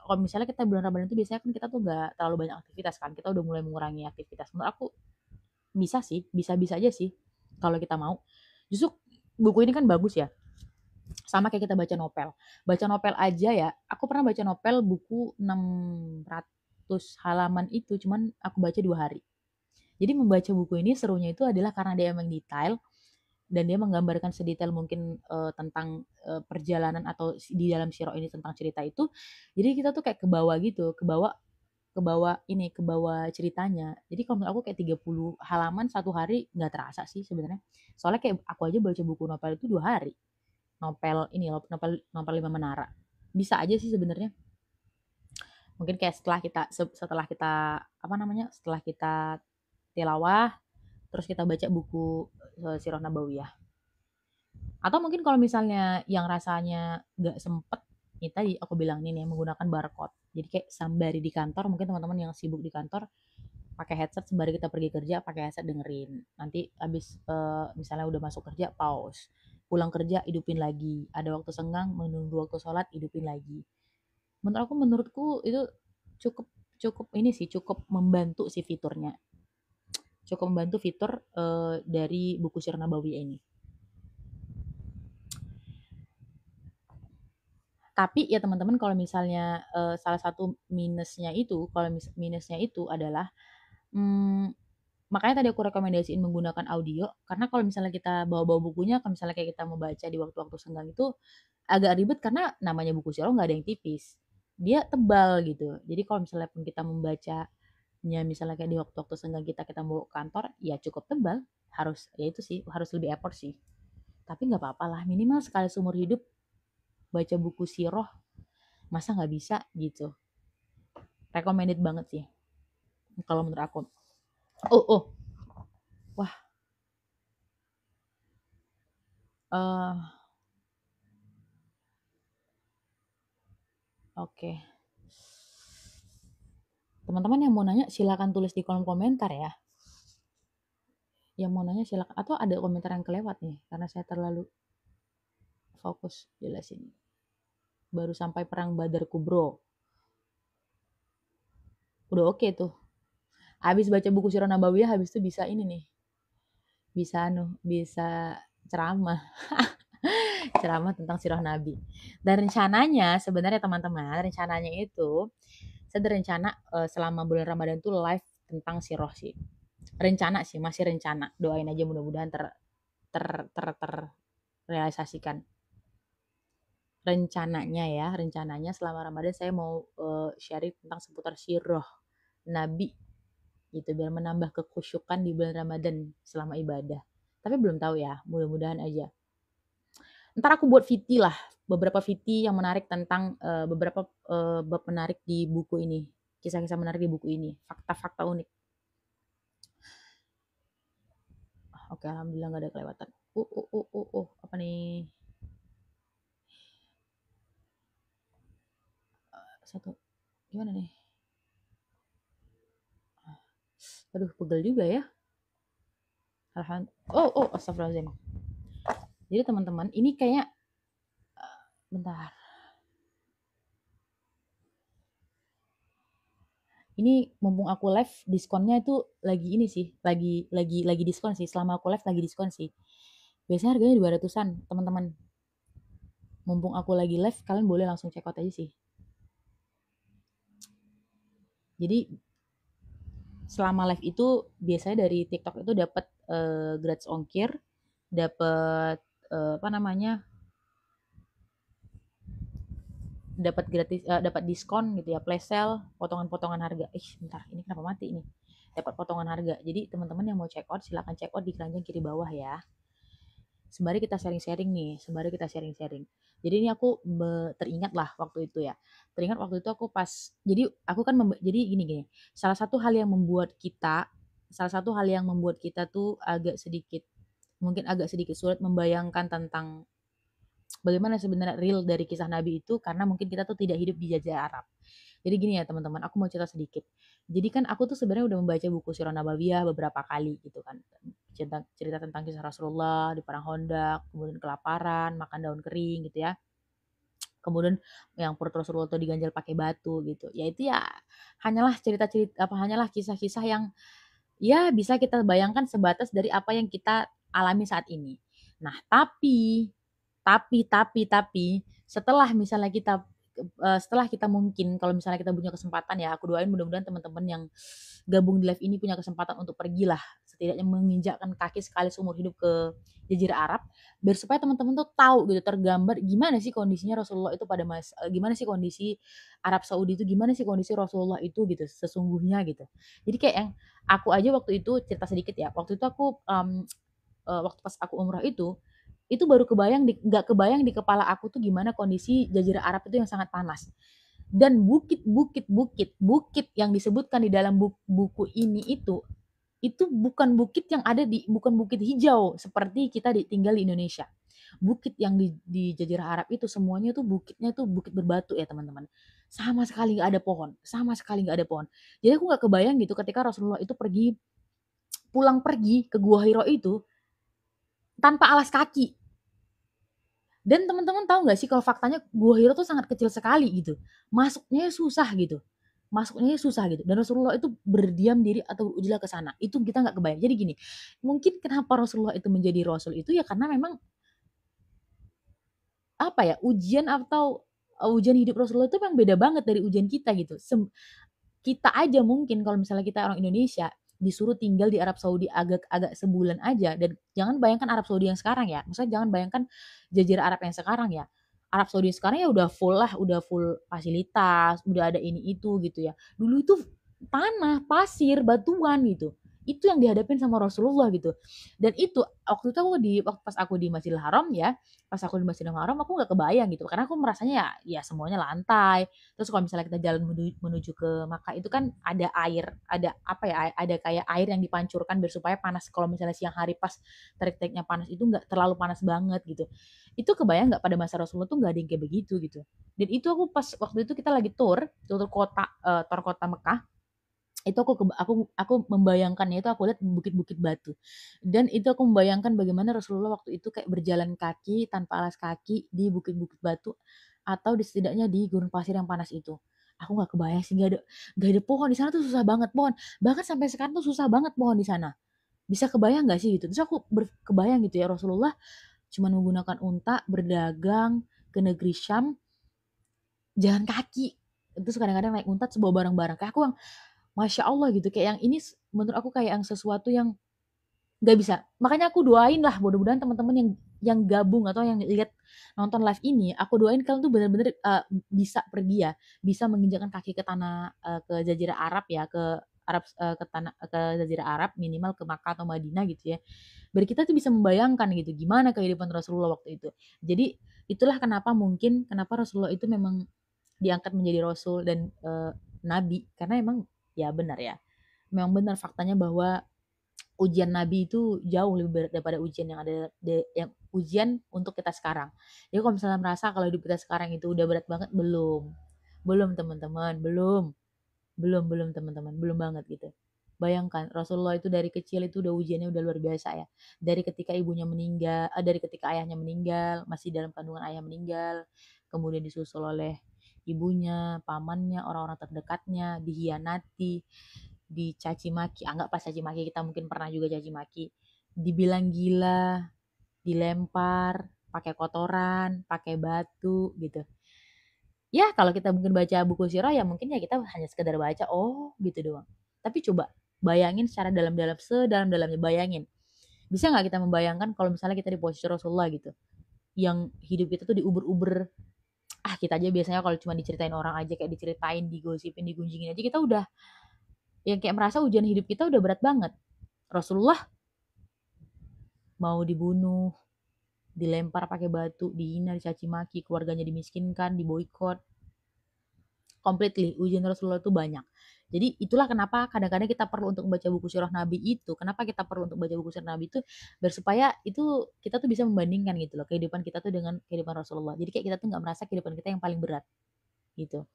kalau misalnya kita bulan Ramadan itu biasanya kan kita tuh nggak terlalu banyak aktivitas kan. Kita udah mulai mengurangi aktivitas. Menurut aku bisa sih, bisa-bisa aja sih kalau kita mau. Justru buku ini kan bagus ya. Sama kayak kita baca novel. Baca novel aja ya, aku pernah baca novel buku 600 halaman itu, cuman aku baca 2 hari. Jadi membaca buku ini serunya itu adalah karena dia emang detail, dan dia menggambarkan sedetail mungkin tentang perjalanan atau di dalam Syirah ini tentang cerita itu. Jadi kita tuh kayak ke bawah gitu, ke bawah ceritanya. Jadi kalau menurut aku kayak 30 halaman satu hari nggak terasa sih sebenarnya. Soalnya kayak aku aja baca buku novel itu 2 hari. Novel ini loh, novel 5 menara. Bisa aja sih sebenarnya. Mungkin kayak setelah kita apa namanya? Setelah kita tilawah, terus kita baca buku Sirah Nabawiyah. Atau mungkin kalau misalnya yang rasanya nggak sempet, ini tadi aku bilang nih menggunakan barcode. Jadi kayak sembari di kantor, mungkin teman-teman yang sibuk di kantor pakai headset sembari kita pergi kerja pakai headset dengerin. Nanti habis misalnya udah masuk kerja pause. Pulang kerja hidupin lagi. Ada waktu senggang menunggu waktu sholat hidupin lagi. Menurutku itu cukup cukup ini sih cukup membantu sih fiturnya. Cukup membantu fitur dari buku Sirah Nabawiyah ini. Tapi ya teman-teman kalau misalnya salah satu minusnya itu adalah makanya tadi aku rekomendasiin menggunakan audio karena kalau misalnya kita bawa-bawa bukunya, kalau misalnya kayak kita mau baca di waktu-waktu senggang itu agak ribet karena namanya buku siro nggak ada yang tipis, dia tebal gitu. Jadi kalau misalnya pun kita membacanya misalnya kayak di waktu-waktu senggang kita mau kantor, ya cukup tebal, harus ya itu sih harus lebih effort sih. Tapi nggak apa-apa lah, minimal sekali seumur hidup baca buku siroh, masa nggak bisa gitu. Recommended banget sih kalau menurut aku. Oh, wah, oke. Teman-teman yang mau nanya silakan tulis di kolom komentar ya. Yang mau nanya silakan, atau ada komentar yang kelewat nih karena saya terlalu fokus jelasin. Baru sampai perang Badar Kubro. Udah oke tuh. Habis baca buku Sirah Nabawiyah habis itu bisa ini nih. Bisa ceramah. Ceramah tentang Sirah Nabi. Dan rencananya sebenarnya teman-teman, rencananya itu Saya ada rencana selama bulan Ramadan tuh live tentang sirah sih. Rencana sih, masih rencana. Doain aja mudah-mudahan terrealisasikan. Rencananya selama Ramadan saya mau sharing tentang seputar sirah Nabi gitu biar menambah kekhusyukan di bulan Ramadan selama ibadah. Tapi belum tahu ya, mudah-mudahan aja. Ntar aku buat VT lah, beberapa VT yang menarik tentang beberapa bab menarik di buku ini, kisah-kisah menarik di buku ini, fakta-fakta unik. Oke, alhamdulillah nggak ada kelewatan. Apa nih? Satu, gimana nih? Aduh, pegel juga ya. Astagfirullahaladzim. Jadi teman-teman, ini kayak bentar. Ini mumpung aku live diskonnya itu lagi ini sih, lagi diskon sih. Selama aku live lagi diskon sih. Biasanya harganya 200-an, teman-teman. Mumpung aku lagi live, kalian boleh langsung check out aja sih. Jadi selama live itu biasanya dari TikTok itu dapat gratis ongkir, dapat apa namanya? Dapat gratis dapat diskon gitu ya, flash sale, potongan-potongan harga. Bentar, ini kenapa mati ini? Dapat potongan harga. Jadi teman-teman yang mau check out silakan check out di keranjang kiri bawah ya. Sembari kita sharing-sharing nih, Jadi ini aku teringat lah waktu itu ya. Teringat waktu itu aku pas, jadi aku kan, jadi gini. Salah satu hal yang membuat kita tuh mungkin agak sedikit sulit membayangkan tentang bagaimana sebenarnya real dari kisah Nabi itu karena mungkin kita tuh tidak hidup di Jazirah Arab. Jadi gini ya teman-teman, aku mau cerita sedikit. Jadi kan aku tuh sebenarnya udah membaca buku Sirah Nabawiyah beberapa kali gitu kan. Cerita tentang kisah Rasulullah di perang Khandaq, kemudian kelaparan, makan daun kering gitu ya. Kemudian yang perut Rasulullah tuh diganjal pakai batu gitu. Ya itu ya hanyalah kisah-kisah yang ya bisa kita bayangkan sebatas dari apa yang kita alami saat ini. Nah, tapi setelah kita mungkin kalau misalnya kita punya kesempatan ya, aku doain mudah-mudahan teman-teman yang gabung di live ini punya kesempatan untuk pergilah setidaknya menginjakkan kaki sekali seumur hidup ke Jazirah Arab biar supaya teman-teman tuh tahu gitu tergambar gimana sih kondisinya Rasulullah itu gimana sih kondisi Arab Saudi itu, gimana sih kondisi Rasulullah itu gitu sesungguhnya gitu. Jadi kayak yang aku aja waktu itu cerita sedikit ya. Waktu itu aku waktu pas aku umrah itu baru nggak kebayang di kepala aku tuh gimana kondisi Jazirah Arab itu yang sangat panas. Dan bukit yang disebutkan di dalam buku ini itu bukan bukit hijau seperti kita tinggal di Indonesia. Bukit yang di Jazirah Arab itu semuanya tuh bukitnya tuh bukit berbatu ya teman-teman. Sama sekali nggak ada pohon. Jadi aku nggak kebayang gitu ketika Rasulullah itu pulang pergi ke Gua Hiro itu tanpa alas kaki. Dan teman-teman tahu nggak sih kalau faktanya Gua Hiro tuh sangat kecil sekali gitu. Masuknya susah gitu. Dan Rasulullah itu berdiam diri atau berujilah ke sana. Itu kita nggak kebayang. Jadi gini, mungkin kenapa Rasulullah itu menjadi Rasul itu ya karena memang apa ya, ujian hidup Rasulullah itu memang beda banget dari ujian kita gitu. Kita aja mungkin kalau misalnya kita orang Indonesia disuruh tinggal di Arab Saudi agak sebulan aja, dan jangan bayangkan Arab Saudi yang sekarang ya, maksudnya jangan bayangkan Jazirah Arab yang sekarang ya. Arab Saudi sekarang ya udah full fasilitas, udah ada ini itu gitu ya. Dulu itu tanah, pasir, batuan gitu. Itu yang dihadapin sama Rasulullah gitu. Dan itu waktu itu pas aku di Masjidil Haram ya, pas aku di Masjidil Haram aku nggak kebayang gitu karena aku merasanya ya semuanya lantai. Terus kalau misalnya kita jalan menuju ke Makkah itu kan ada air, ada apa ya, ada kayak air yang dipancurkan biar supaya panas kalau misalnya siang hari pas terik-teriknya panas itu nggak terlalu panas banget gitu. Itu kebayang nggak pada masa Rasulullah tuh nggak ada yang kayak begitu gitu. Dan itu aku pas waktu itu kita lagi tur kota Mekah, itu aku membayangkannya itu aku lihat bukit-bukit batu. Dan itu aku membayangkan bagaimana Rasulullah waktu itu kayak berjalan kaki tanpa alas kaki di bukit-bukit batu atau setidaknya di gurun pasir yang panas itu. Aku nggak kebayang sih, nggak ada pohon di sana tuh, susah banget pohon. Bahkan sampai sekarang tuh susah banget pohon di sana. Bisa kebayang nggak sih gitu? Terus aku kebayang gitu ya Rasulullah cuma menggunakan unta berdagang ke negeri Syam jalan kaki. terus kadang-kadang naik untat sebawa barang-barang, kayak aku yang masya Allah gitu, kayak yang ini menurut aku kayak yang sesuatu yang nggak bisa. Makanya aku doain lah, mudah-mudahan teman-teman yang gabung atau yang lihat nonton live ini, aku doain kalian tuh bener-bener bisa pergi ya, bisa menginjakkan kaki ke tanah ke Jazirah Arab ya, ke tanah ke Jazirah Arab, minimal ke Makkah atau Madinah gitu ya. Biar kita tuh bisa membayangkan gitu gimana kehidupan Rasulullah waktu itu. Jadi itulah kenapa Rasulullah itu memang diangkat menjadi rasul dan nabi, karena emang ya benar ya. Memang benar faktanya bahwa ujian Nabi itu jauh lebih berat daripada ujian yang ada yang ujian untuk kita sekarang. Jadi kalau misalnya merasa kalau hidup kita sekarang itu udah berat banget, belum. Belum teman-teman, belum. Belum teman-teman, belum banget gitu. Bayangkan Rasulullah itu dari kecil itu udah ujiannya udah luar biasa ya. Dari ketika ibunya meninggal, dari ketika ayahnya meninggal, masih dalam kandungan ayah meninggal, kemudian disusul oleh ibunya, pamannya, orang-orang terdekatnya, dihianati, dicaci maki, anggaplah caci maki, kita mungkin pernah juga caci maki, dibilang gila, dilempar, pakai kotoran, pakai batu gitu. Ya kalau kita mungkin baca buku sirah ya mungkin ya kita hanya sekedar baca, oh gitu doang. Tapi coba bayangin secara dalam-dalam, sedalam-dalamnya, bayangin. Bisa nggak kita membayangkan kalau misalnya kita di posisi Rasulullah gitu, yang hidup kita tuh diuber-uber, kita aja biasanya kalau cuma diceritain orang aja, kayak diceritain, digosipin, digunjingin aja kita udah yang kayak merasa ujian hidup kita udah berat banget. Rasulullah mau dibunuh, dilempar pakai batu, dihina, dicaci maki, keluarganya dimiskinkan, diboikot. Completely, ujian Rasulullah itu banyak. Jadi itulah kenapa kadang-kadang kita perlu untuk membaca buku sirah Nabi itu. Kenapa kita perlu untuk baca buku sirah Nabi itu? Biar supaya itu kita tuh bisa membandingkan gitu loh kehidupan kita tuh dengan kehidupan Rasulullah. Jadi kayak kita tuh nggak merasa kehidupan kita yang paling berat gitu.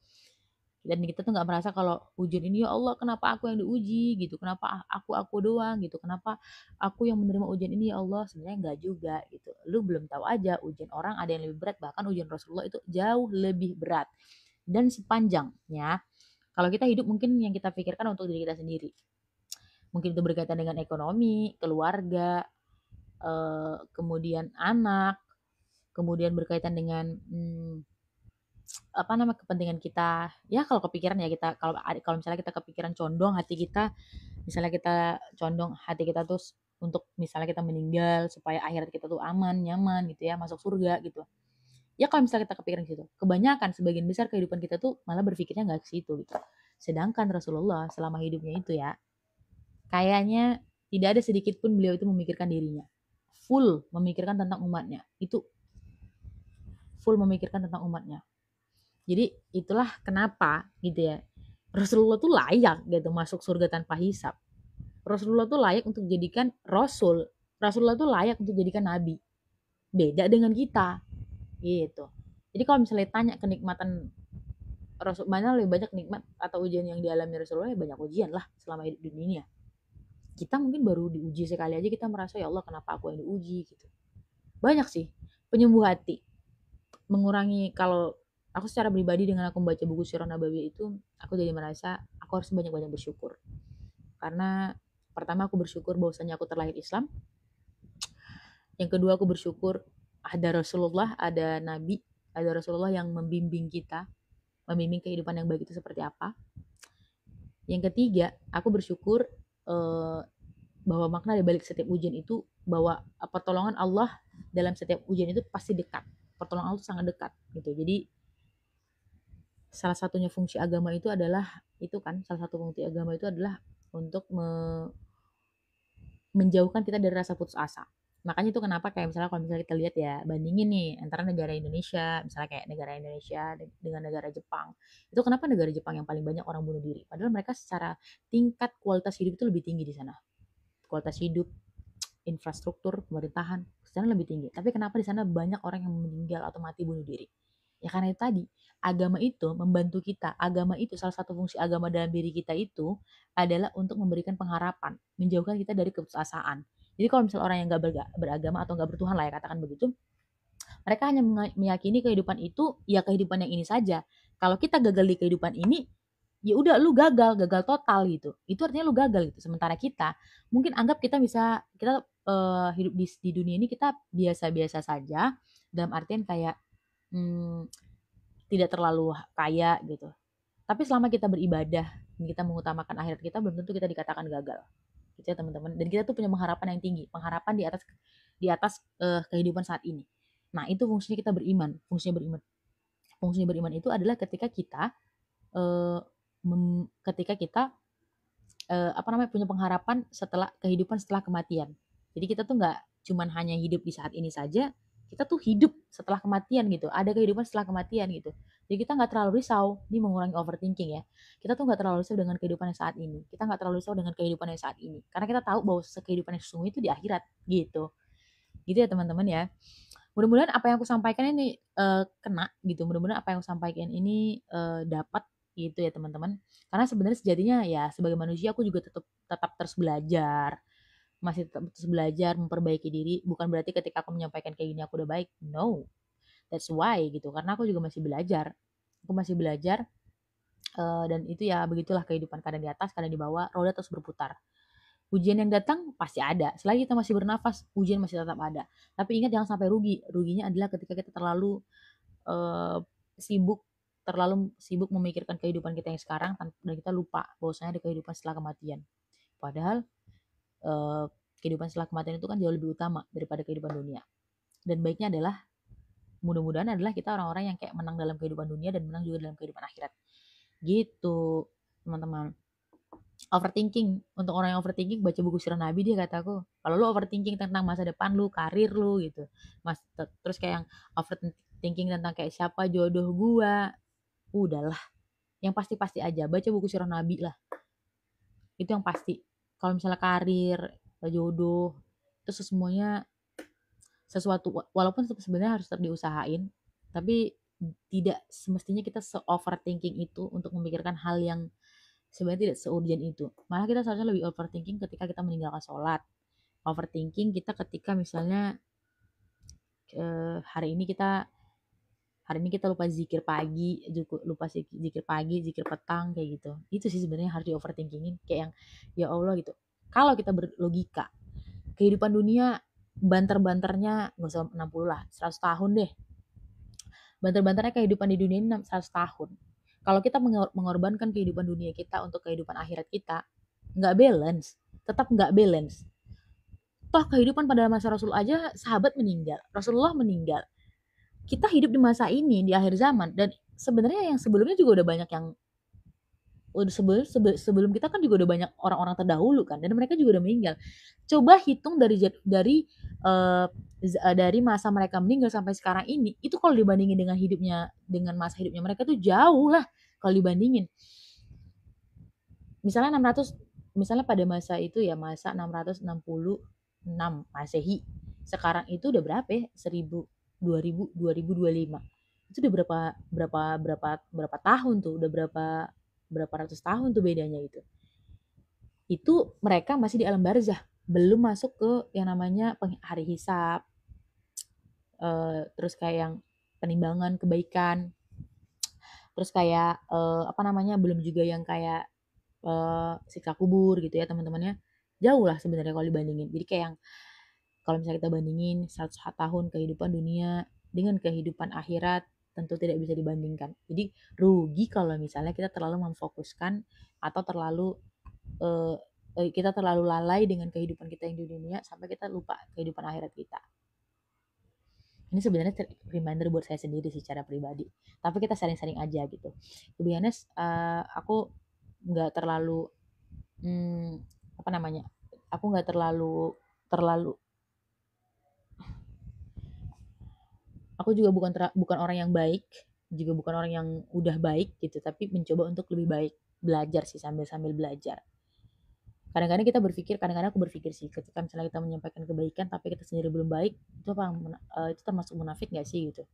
Dan kita tuh nggak merasa kalau ujian ini ya Allah kenapa aku yang diuji gitu, kenapa aku doang gitu, kenapa aku yang menerima ujian ini ya Allah. Sebenarnya nggak juga gitu, lu belum tahu aja ujian orang ada yang lebih berat, bahkan ujian Rasulullah itu jauh lebih berat. Dan sepanjangnya kalau kita hidup mungkin yang kita pikirkan untuk diri kita sendiri, mungkin itu berkaitan dengan ekonomi, keluarga, kemudian anak, kemudian berkaitan dengan apa nama kepentingan kita ya. Kalau kepikiran ya kita, kalau misalnya kita kepikiran condong hati kita, misalnya kita condong hati kita tuh untuk misalnya kita meninggal supaya akhirat kita tuh aman nyaman gitu ya, masuk surga gitu ya. Kalau misalnya kita kepikiran gitu, kebanyakan sebagian besar kehidupan kita tuh malah berpikirnya nggak ke situ gitu. Sedangkan Rasulullah selama hidupnya itu ya, kayaknya tidak ada sedikit pun beliau itu memikirkan dirinya, full memikirkan tentang umatnya, itu full memikirkan tentang umatnya. Jadi itulah kenapa gitu ya, Rasulullah tuh layak gitu masuk surga tanpa hisap. Rasulullah tuh layak untuk dijadikan rasul. Rasulullah tuh layak untuk dijadikan nabi. Beda dengan kita gitu. Jadi kalau misalnya tanya kenikmatan Rasul, mana lebih banyak nikmat atau ujian yang dialami Rasulullah, ya banyak ujian lah selama hidup di dunia. Kita mungkin baru diuji sekali aja kita merasa ya Allah kenapa aku yang diuji gitu. Banyak sih penyembuh hati, mengurangi. Kalau aku secara pribadi dengan aku membaca buku Sirah Nabawi itu, aku jadi merasa aku harus banyak-banyak bersyukur. Karena pertama aku bersyukur bahwasanya aku terlahir Islam. Yang kedua aku bersyukur ada Rasulullah, ada Nabi, ada Rasulullah yang membimbing kita, membimbing kehidupan yang baik itu seperti apa. Yang ketiga, aku bersyukur bahwa makna di balik setiap ujian itu, bahwa pertolongan Allah dalam setiap ujian itu pasti dekat. Pertolongan Allah sangat dekat gitu. Jadi salah satunya fungsi agama itu adalah salah satu fungsi agama itu adalah untuk menjauhkan kita dari rasa putus asa. Makanya itu kenapa kayak misalnya kalau misalnya kita lihat ya, bandingin nih antara negara Indonesia, misalnya kayak negara Indonesia dengan negara Jepang. Itu kenapa negara Jepang yang paling banyak orang bunuh diri? Padahal mereka secara tingkat kualitas hidup itu lebih tinggi di sana. Kualitas hidup, infrastruktur, pemerintahan, di sana lebih tinggi. Tapi kenapa di sana banyak orang yang meninggal atau mati bunuh diri? Ya karena itu tadi, agama itu membantu kita. Agama itu, salah satu fungsi agama dalam diri kita itu adalah untuk memberikan pengharapan, menjauhkan kita dari keputusasaan. Jadi kalau misalnya orang yang gak beragama atau gak bertuhan lah ya, katakan begitu, mereka hanya meyakini kehidupan itu ya kehidupan yang ini saja. Kalau kita gagal di kehidupan ini, ya udah lu gagal total gitu. Itu artinya lu gagal gitu. Sementara kita mungkin anggap kita hidup di dunia ini kita biasa-biasa saja, dalam artian kayak tidak terlalu kaya gitu. Tapi selama kita beribadah dan kita mengutamakan akhirat kita, belum tentu kita dikatakan gagal. Gitu ya teman-teman. Dan kita tuh punya pengharapan yang tinggi, pengharapan di atas kehidupan saat ini. Nah, itu fungsinya kita beriman, fungsinya beriman. Fungsinya beriman itu adalah ketika kita eh, ketika kita punya pengharapan setelah kehidupan setelah kematian. Jadi kita tuh nggak cuman hanya hidup di saat ini saja, kita tuh hidup setelah kematian gitu. Ada kehidupan setelah kematian gitu. Jadi kita nggak terlalu risau, ini mengurangi overthinking ya. Kita tuh nggak terlalu risau dengan kehidupan yang saat ini. Kita nggak terlalu risau dengan kehidupan yang saat ini. Karena kita tahu bahwa kehidupan yang sesungguhnya itu di akhirat gitu. Gitu ya teman-teman ya. Mudah-mudahan apa yang aku sampaikan ini kena gitu. Mudah-mudahan apa yang aku sampaikan ini dapat gitu ya teman-teman. Karena sebenarnya sejatinya ya sebagai manusia aku juga tetap terus belajar, masih tetap terus belajar memperbaiki diri. Bukan berarti ketika aku menyampaikan kayak gini aku udah baik. No, that's why gitu. Karena aku juga masih belajar. Aku masih belajar dan itu ya begitulah kehidupan, kadang di atas, kadang di bawah, roda terus berputar. Ujian yang datang pasti ada. Selagi kita masih bernafas, ujian masih tetap ada. Tapi ingat jangan sampai rugi. Ruginya adalah ketika kita terlalu uh, sibuk sibuk memikirkan kehidupan kita yang sekarang dan kita lupa bahwasanya ada kehidupan setelah kematian. Padahal kehidupan setelah kematian itu kan jauh lebih utama daripada kehidupan dunia. Dan baiknya adalah mudah-mudahan adalah kita orang-orang yang kayak menang dalam kehidupan dunia dan menang juga dalam kehidupan akhirat. Gitu, teman-teman. Overthinking, untuk orang yang overthinking baca buku sirah Nabi, dia kataku kalau lu overthinking tentang masa depan lu, karir lu gitu, terus kayak yang overthinking tentang kayak siapa jodoh gua, udahlah, yang pasti-pasti aja baca buku sirah Nabi lah, itu yang pasti. Kalau misalnya karir, jodoh, itu semuanya sesuatu, walaupun sebenarnya harus tetap diusahain, tapi tidak semestinya kita se-overthinking itu untuk memikirkan hal yang sebenarnya tidak seurgent itu. Malah kita seharusnya lebih overthinking ketika kita meninggalkan sholat. Overthinking kita ketika misalnya hari ini kita lupa zikir pagi, zikir petang kayak gitu. Itu sih sebenarnya harus di overthinkingin, kayak yang ya Allah gitu. Kalau kita berlogika, kehidupan dunia banter-banternya nggak usah 60 lah, 100 tahun deh. Banter-banternya kehidupan di dunia ini 100 tahun. Kalau kita mengorbankan kehidupan dunia kita untuk kehidupan akhirat kita, nggak balance, tetap nggak balance. Toh kehidupan pada masa Rasul aja sahabat meninggal, Rasulullah meninggal. Kita hidup di masa ini, di akhir zaman, dan sebenarnya yang sebelumnya juga udah banyak yang sebelum kita kan juga udah banyak orang-orang terdahulu kan, dan mereka juga udah meninggal. Coba hitung uh, dari masa mereka meninggal sampai sekarang ini, itu kalau dibandingin dengan masa hidupnya mereka tuh jauh lah kalau dibandingin. Misalnya pada masa itu ya, masa 666 Masehi. Sekarang itu udah berapa ya? 1000, 2000, 2025. Itu udah berapa tahun tuh? Udah berapa ratus tahun tuh bedanya itu. Itu mereka masih di alam barzah, belum masuk ke yang namanya hari hisab, terus kayak yang penimbangan kebaikan, terus kayak belum juga yang kayak siksa kubur gitu ya teman-temannya. Jauh lah sebenarnya kalau dibandingin. Jadi kayak yang kalau misalnya kita bandingin 100 tahun kehidupan dunia dengan kehidupan akhirat, tentu tidak bisa dibandingkan. Jadi rugi kalau misalnya kita terlalu memfokuskan atau kita terlalu lalai dengan kehidupan kita yang di dunia sampai kita lupa kehidupan akhirat kita. Ini sebenarnya reminder buat saya sendiri secara pribadi. Tapi kita sharing-sharing aja gitu. To be honest, aku nggak terlalu aku nggak terlalu aku juga bukan orang yang baik, juga bukan orang yang udah baik gitu, tapi mencoba untuk lebih baik, belajar sih sambil belajar. Kadang-kadang aku berpikir sih, ketika misalnya kita menyampaikan kebaikan tapi kita sendiri belum baik, itu termasuk munafik nggak sih gitu.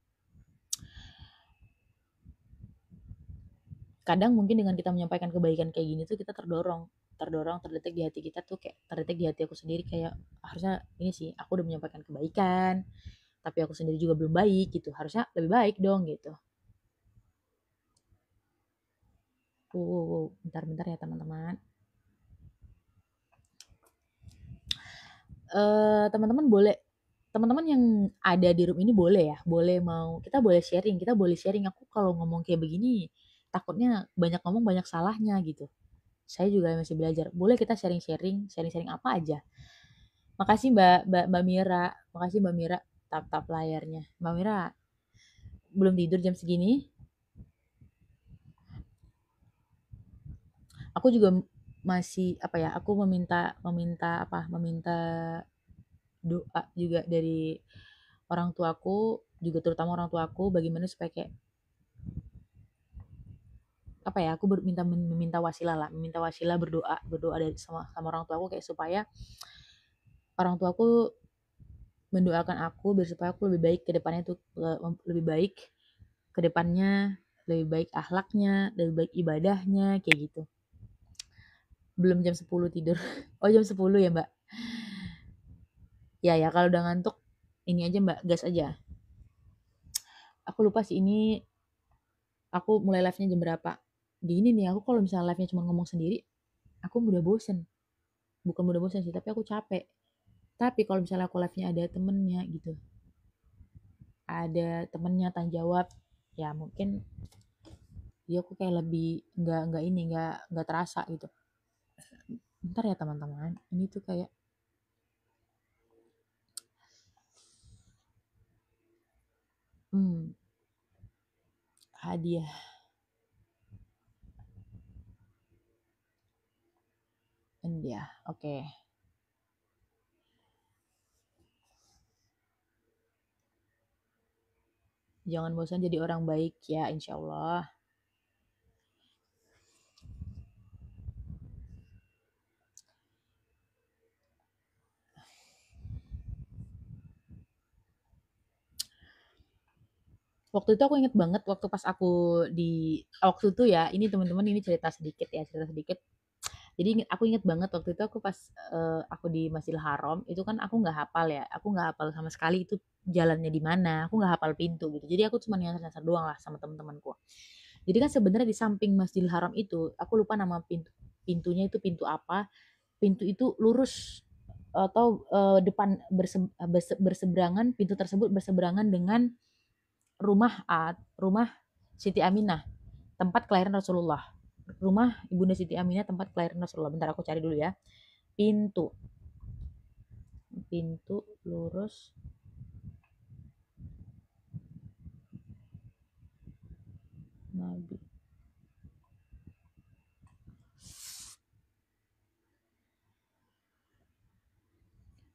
Kadang mungkin dengan kita menyampaikan kebaikan kayak gini tuh kita terdetek di hati kita tuh, kayak terdetek di hati aku sendiri, kayak harusnya ini sih aku udah menyampaikan kebaikan tapi aku sendiri juga belum baik gitu, harusnya lebih baik dong gitu. Bentar ya teman-teman. Teman-teman yang ada di room ini boleh ya, kita boleh sharing. Aku kalau ngomong kayak begini takutnya banyak ngomong banyak salahnya gitu. Saya juga masih belajar. Boleh kita sharing-sharing apa aja. Makasih Mbak Mira, makasih Mbak Mira, tap layarnya. Mbak Mira belum tidur jam segini? Aku juga masih apa ya? Aku meminta doa juga dari orang tuaku, juga terutama orang tuaku bagaimana supaya kayak apa ya? Aku meminta wasilah lah, meminta wasilah berdoa dari sama orang tuaku kayak supaya orang tuaku mendoakan aku biar supaya aku lebih baik ke depannya tuh, lebih baik ke depannya, lebih baik akhlaknya, lebih baik ibadahnya kayak gitu. Belum jam 10 tidur. Oh, jam 10 ya, Mbak? Ya ya, kalau udah ngantuk ini aja, Mbak, gas aja. Aku lupa sih ini aku mulai live-nya jam berapa. Gini nih, aku kalau misalnya live-nya cuma ngomong sendiri, aku udah bosen. Bukan udah bosen sih, tapi aku capek. Tapi kalau misalnya aku live-nya ada temennya gitu, ada temennya tanya jawab, ya mungkin dia aku kayak lebih nggak terasa gitu. Ntar ya teman-teman, ini tuh kayak hmm, hadiah. Hadiah, oke. Jangan bosan jadi orang baik ya, insya Allah. Waktu itu aku inget banget waktu pas aku waktu itu ya, ini teman-teman ini cerita sedikit ya, cerita sedikit. Jadi aku inget banget waktu itu aku pas aku di Masjidil Haram itu kan aku nggak hafal ya, aku nggak hafal sama sekali itu jalannya di mana, aku nggak hafal pintu gitu. Jadi aku cuma nyasar-nyasar doang lah sama teman-temanku. Jadi kan sebenarnya di samping Masjidil Haram itu, aku lupa nama pintunya itu pintu apa. Pintu itu lurus atau depan berseberangan, pintu tersebut berseberangan dengan rumah Siti Aminah, tempat kelahiran Rasulullah. Rumah Ibunda Siti Aminah, tempat kelahiran Rasulullah. Bentar aku cari dulu ya. Pintu. Pintu lurus Nabi.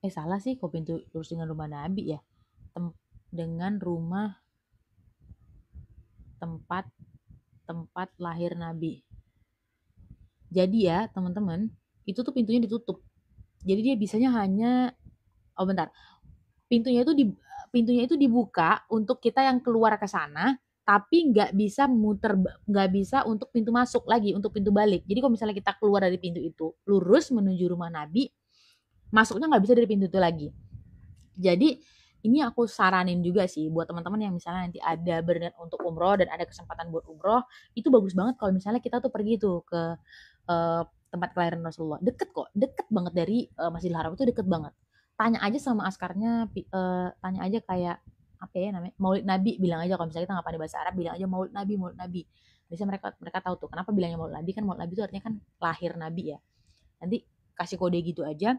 Salah sih, kok pintu lurus dengan rumah Nabi ya. Dengan rumah tempat tempat lahir Nabi. Jadi ya, teman-teman, itu tuh pintunya ditutup. Jadi dia bisanya hanya bentar. Pintunya itu pintunya itu dibuka untuk kita yang keluar ke sana, tapi nggak bisa untuk pintu masuk lagi, untuk pintu balik. Jadi kalau misalnya kita keluar dari pintu itu lurus menuju rumah Nabi, masuknya nggak bisa dari pintu itu lagi. Jadi ini aku saranin juga sih buat teman-teman yang misalnya nanti ada berniat untuk umroh dan ada kesempatan buat umroh, itu bagus banget kalau misalnya kita tuh pergi tuh ke tempat kelahiran Rasulullah. Deket kok, deket banget dari Masjidil Haram, itu deket banget. Tanya aja sama askarnya, tanya aja kayak apa ya namanya, Maulid Nabi, bilang aja kalau misalnya kita nggak pandai bahasa Arab, bilang aja Maulid Nabi, Maulid Nabi. Biasanya mereka tahu tuh kenapa bilangnya Maulid Nabi, kan Maulid Nabi itu artinya kan lahir Nabi ya. Nanti kasih kode gitu aja,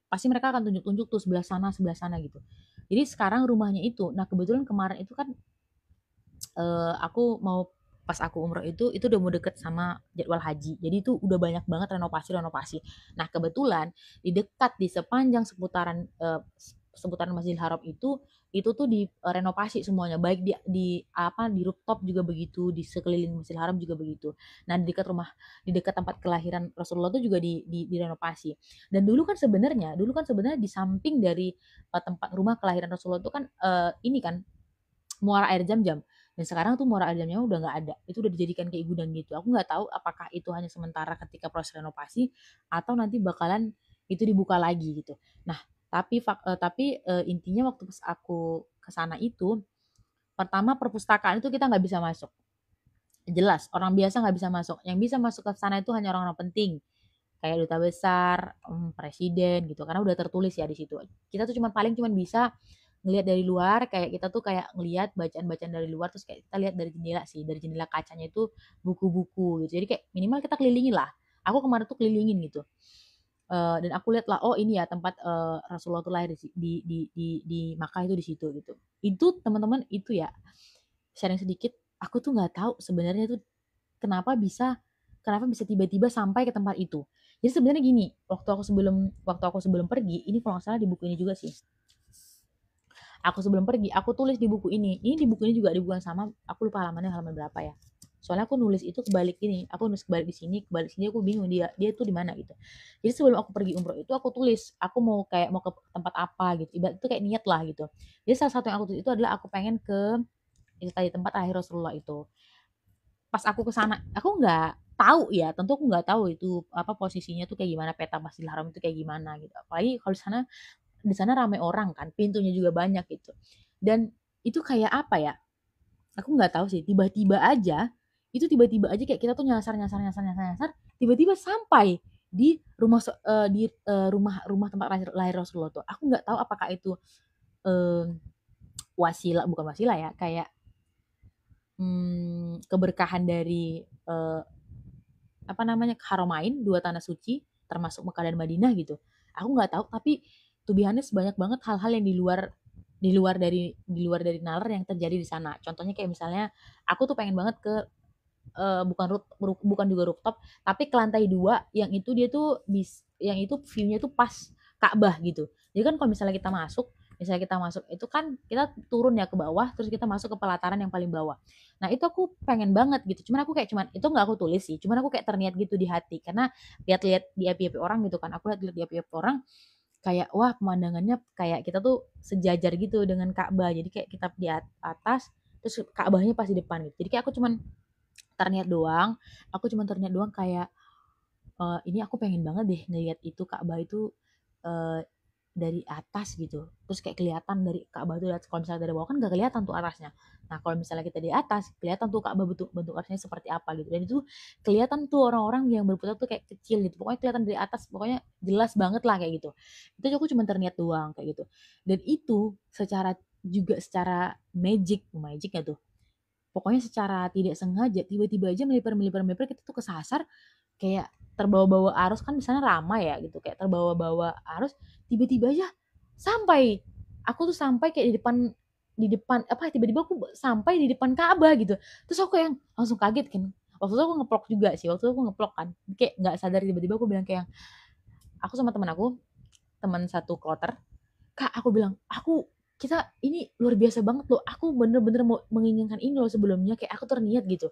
pasti mereka akan tunjuk-tunjuk tuh sebelah sana gitu. Jadi sekarang rumahnya itu, nah kebetulan kemarin itu kan aku mau pas aku umroh itu udah mau deket sama jadwal haji. Jadi itu udah banyak banget renovasi. Nah, kebetulan di dekat di sepanjang seputaran Masjidil Haram itu tuh renovasi semuanya, baik di rooftop juga begitu, di sekeliling Masjidil Haram juga begitu. Nah, di dekat tempat kelahiran Rasulullah tuh juga direnovasi. Dan dulu kan sebenarnya di samping dari tempat rumah kelahiran Rasulullah itu kan ini kan muara air Jam-Jam. Dan sekarang tuh muara air Jam-Jamnya udah nggak ada. Itu udah dijadikan kayak gudang gitu. Aku nggak tahu apakah itu hanya sementara ketika proses renovasi atau nanti bakalan itu dibuka lagi gitu. Nah, tapi intinya waktu pas aku ke sana itu, pertama perpustakaan itu kita nggak bisa masuk. Jelas, orang biasa nggak bisa masuk. Yang bisa masuk ke sana itu hanya orang-orang penting, kayak duta besar, presiden gitu. Karena udah tertulis ya di situ. Kita tuh cuma bisa ngelihat dari luar, kayak kita tuh kayak ngelihat bacaan-bacaan dari luar, terus kayak kita lihat dari jendela sih, dari jendela kacanya itu buku-buku gitu. Jadi kayak minimal kita kelilingin lah. Aku kemarin tuh kelilingin gitu. Dan aku lihat lah, oh ini ya tempat Rasulullah tuh lahir di Makkah itu di situ gitu. Itu teman-teman itu ya, sharing sedikit, aku tuh nggak tahu sebenarnya tuh kenapa bisa kenapa bisa tiba-tiba sampai ke tempat itu. Jadi sebenarnya gini, waktu aku sebelum pergi, ini kalau nggak salah di buku ini juga sih. Aku sebelum pergi, aku tulis di buku ini. Ini di buku ini juga di buku yang sama, aku lupa halaman berapa ya. Soalnya aku nulis itu kebalik ini, aku nulis kebalik di sini, kebalik sini, aku bingung dia tuh di mana gitu. Jadi sebelum aku pergi umroh itu aku tulis, aku mau ke tempat apa gitu. Ibarat itu kayak niat lah gitu. Jadi salah satu yang aku tulis itu adalah aku pengen ke itu tadi tempat lahir Rasulullah itu. Pas aku ke sana, aku nggak tahu ya, tentu aku nggak tahu itu apa posisinya tuh kayak gimana, peta Masjidil Haram itu kayak gimana gitu. Apalagi kalau di sana ramai orang kan, pintunya juga banyak gitu. Dan itu kayak apa ya? Aku nggak tahu sih, tiba-tiba aja kayak kita tuh nyasar nyasar nyasar nyasar nyasar, tiba-tiba sampai di rumah tempat lahir Rasulullah tuh. Aku nggak tahu apakah itu eh, wasilah, bukan wasilah ya, kayak keberkahan dari apa namanya, Haramain, dua tanah suci termasuk Mekah dan Madinah gitu. Aku nggak tahu, tapi to be honest banyak banget hal-hal yang di luar dari nalar yang terjadi di sana. Contohnya kayak misalnya aku tuh pengen banget ke bukan juga rooftop, tapi ke lantai 2 yang itu dia tuh yang itu view-nya tuh pas Ka'bah gitu. Jadi kan kalau misalnya kita masuk itu kan kita turun ya ke bawah, terus kita masuk ke pelataran yang paling bawah. Nah itu aku pengen banget gitu, cuman itu nggak aku tulis sih, cuman aku kayak terniat gitu di hati karena lihat-lihat di FYP orang gitu kan, aku lihat-lihat di FYP orang kayak wah pemandangannya kayak kita tuh sejajar gitu dengan Ka'bah, jadi kayak kita di atas terus Ka'bahnya pas di depan gitu. Jadi kayak aku cuma terniat doang kayak ini aku pengen banget deh ngelihat itu Ka'bah itu eh, dari atas gitu. Terus kayak kelihatan dari Ka'bah itu, kalau misalnya dari bawah kan gak kelihatan tuh atasnya. Nah kalau misalnya kita di atas kelihatan tuh Ka'bah bentuk atasnya seperti apa gitu. Dan itu kelihatan tuh orang-orang yang berputar tuh kayak kecil gitu. Pokoknya kelihatan dari atas, pokoknya jelas banget lah kayak gitu. Itu aku cuma terniat doang kayak gitu. Dan itu secara magic ya tuh. Pokoknya secara tidak sengaja tiba-tiba aja melipir kita tuh kesasar, kayak terbawa-bawa arus, kan di sana ramai ya gitu, kayak terbawa-bawa arus, tiba-tiba aja sampai aku tuh sampai kayak di depan apa, tiba-tiba aku sampai di depan Ka'bah gitu. Terus aku yang langsung kaget kan, waktu itu aku ngeplok juga sih, waktu itu aku ngeplok kan, kayak nggak sadar tiba-tiba aku bilang kayak, aku sama teman satu kloter, Kak, aku bilang, kita ini luar biasa banget loh. Aku bener-bener mau menginginkan ini loh sebelumnya. Kayak aku terniat gitu.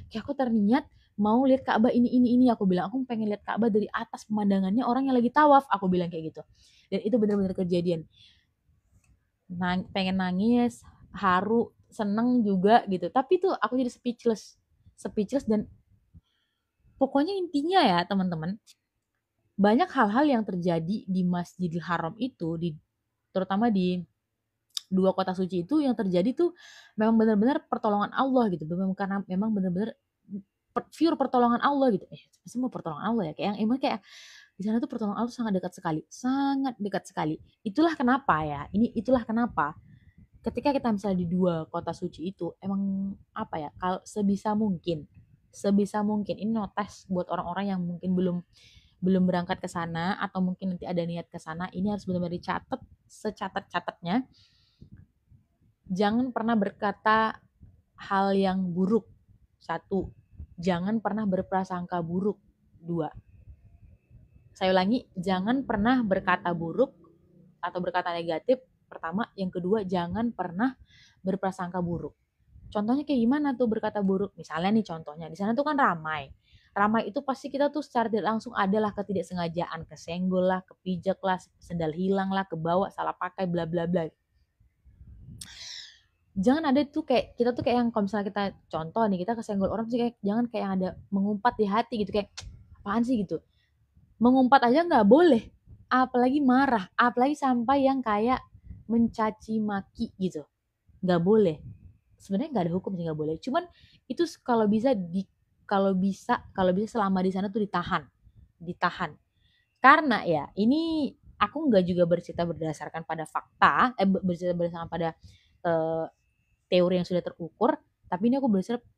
Kayak aku terniat mau lihat Ka'bah ini. Aku bilang, aku pengen lihat Ka'bah dari atas pemandangannya orang yang lagi tawaf. Aku bilang kayak gitu. Dan itu bener-bener kejadian. Pengen nangis, haru, seneng juga gitu. Tapi tuh aku jadi speechless. Speechless dan pokoknya intinya ya teman-teman, banyak hal-hal yang terjadi di Masjidil Haram itu, terutama di dua kota suci itu yang terjadi tuh memang benar-benar pertolongan Allah gitu. Karena memang benar-benar pure pertolongan Allah gitu. Semua pertolongan Allah ya. Kayak yang emang kayak di sana tuh pertolongan Allah sangat dekat sekali, sangat dekat sekali. Itulah kenapa ketika kita misalnya di dua kota suci itu emang apa ya? Kalau sebisa mungkin ini notes buat orang-orang yang mungkin belum belum berangkat ke sana atau mungkin nanti ada niat ke sana, ini harus benar-benar dicatat secatat-catatnya. Jangan pernah berkata hal yang buruk. Satu, jangan pernah berprasangka buruk. Dua, saya ulangi, jangan pernah berkata buruk atau berkata negatif. Pertama, yang kedua, jangan pernah berprasangka buruk. Contohnya kayak gimana tuh berkata buruk? Misalnya nih contohnya, di sana tuh kan ramai. Ramai itu pasti kita tuh secara tidak langsung adalah ketidaksengajaan, kesenggol lah, kepijak lah, sendal hilang lah, kebawa, salah pakai, bla bla bla. Jangan ada tuh kayak kita tuh kayak yang kalau misalnya kita contoh nih kita kesenggol orang sih, kayak jangan kayak yang ada mengumpat di hati gitu, kayak apaan sih gitu, mengumpat aja nggak boleh, apalagi marah, apalagi sampai yang kayak mencaci maki gitu, nggak boleh. Sebenarnya nggak ada hukum sih nggak boleh, cuman itu kalau bisa selama di sana tuh ditahan. Karena ya ini aku nggak juga bercerita berdasarkan pada fakta, bercerita berdasarkan pada eh, teori yang sudah terukur, tapi ini aku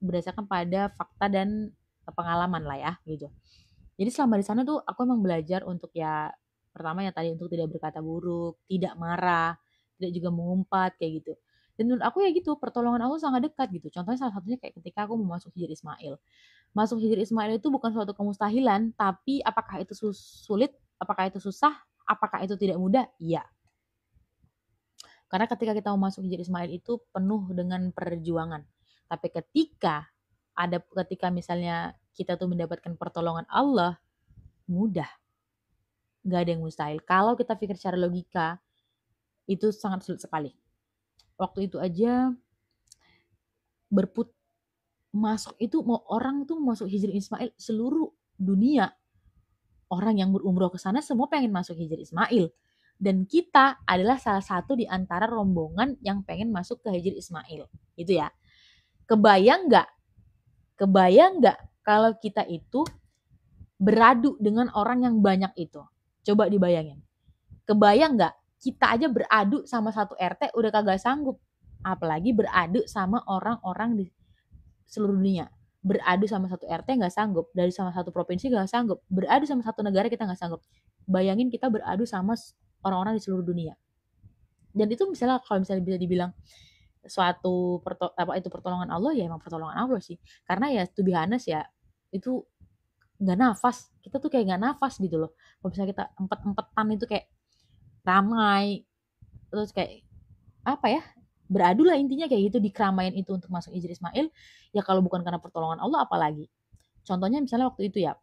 berdasarkan pada fakta dan pengalaman lah ya gitu. Jadi selama di sana tuh aku emang belajar untuk ya pertama ya tadi untuk tidak berkata buruk, tidak marah, tidak juga mengumpat kayak gitu. Dan menurut aku ya gitu, pertolongan Allah sangat dekat gitu. Contohnya salah satunya kayak ketika aku mau masuk Hijr Ismail. Masuk Hijr Ismail itu bukan suatu kemustahilan, tapi apakah itu sulit, apakah itu susah, apakah itu tidak mudah? Iya. Karena ketika kita mau masuk Hijr Ismail itu penuh dengan perjuangan. Tapi ketika misalnya kita tuh mendapatkan pertolongan Allah, mudah. Gak ada yang mustahil. Kalau kita pikir secara logika, itu sangat sulit sekali. Waktu itu aja berput masuk itu mau orang tuh masuk Hijr Ismail seluruh dunia. Orang yang berumroh ke sana semua pengen masuk Hijr Ismail. Dan kita adalah salah satu di antara rombongan yang pengen masuk ke Hijr Ismail. Itu ya. Kebayang nggak? Kebayang nggak kalau kita itu beradu dengan orang yang banyak itu? Coba dibayangin. Kebayang nggak? Kita aja beradu sama satu RT udah kagak sanggup. Apalagi beradu sama orang-orang di seluruh dunia. Beradu sama satu RT nggak sanggup. Dari sama satu provinsi nggak sanggup. Beradu sama satu negara kita nggak sanggup. Bayangin kita beradu sama orang-orang di seluruh dunia. Dan itu misalnya kalau misalnya bisa dibilang suatu itu pertolongan Allah ya emang pertolongan Allah sih. Karena ya to be honest ya itu nggak nafas. Kita tuh kayak nggak nafas gitu loh. Kalau misalnya kita empet-empetan itu kayak ramai terus kayak apa ya beradu lah intinya kayak gitu di keramaian itu untuk masuk Hijr Ismail ya kalau bukan karena pertolongan Allah apalagi contohnya misalnya waktu itu ya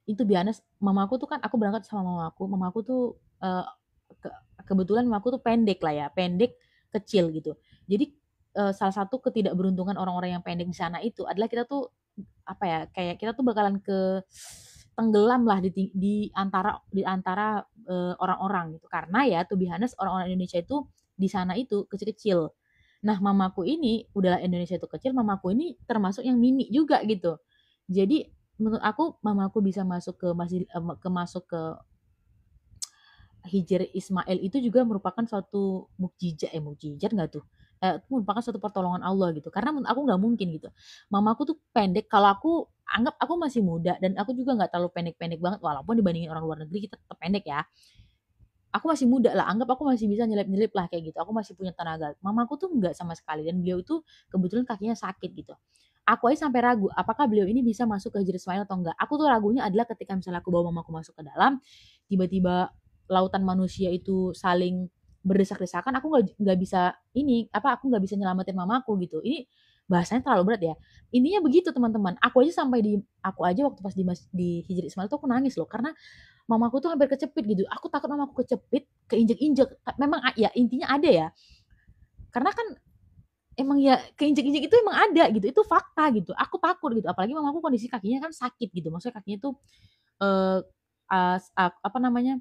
itu biasa mamaku tuh kan aku berangkat sama mamaku tuh uh, ke, kebetulan mamaku tuh pendek lah ya pendek kecil gitu jadi salah satu ketidakberuntungan orang-orang yang pendek di sana itu adalah kita tuh apa ya kayak kita tuh bakalan ke tenggelam lah di antara orang-orang gitu karena ya to be honest orang-orang Indonesia itu di sana itu kecil-kecil. Nah mamaku ini udahlah Indonesia itu kecil, mamaku ini termasuk yang mini juga gitu. Jadi menurut aku mamaku bisa masuk ke masuk ke Hijr Ismail itu juga merupakan suatu mukjizat nggak tuh? Itu merupakan suatu pertolongan Allah gitu. Karena menurut aku nggak mungkin gitu. Mamaku tuh pendek. Kalau aku anggap aku masih muda dan aku juga nggak terlalu pendek-pendek banget. Walaupun dibandingin orang luar negeri kita tetap pendek ya. Aku masih muda lah. Anggap aku masih bisa nyelip-nyelip lah kayak gitu. Aku masih punya tenaga. Mamaku tuh nggak sama sekali dan beliau itu kebetulan kakinya sakit gitu. Aku aja sampai ragu apakah beliau ini bisa masuk ke Hijr Ismail atau enggak. Aku tuh ragunya adalah ketika misalnya aku bawa mamaku masuk ke dalam, tiba-tiba lautan manusia itu saling berdesak-desakan aku nggak bisa ini apa aku nggak bisa nyelamatin mamaku gitu ini bahasanya terlalu berat ya intinya begitu teman-teman aku aja waktu pas di Hijri Ismail tuh aku nangis loh karena mamaku tuh hampir kecepit gitu aku takut mamaku kecepit keinjek-injek memang ya intinya ada ya karena kan emang ya keinjek-injek itu emang ada gitu itu fakta gitu aku takut gitu apalagi mamaku kondisi kakinya kan sakit gitu maksudnya kakinya tuh eh, apa namanya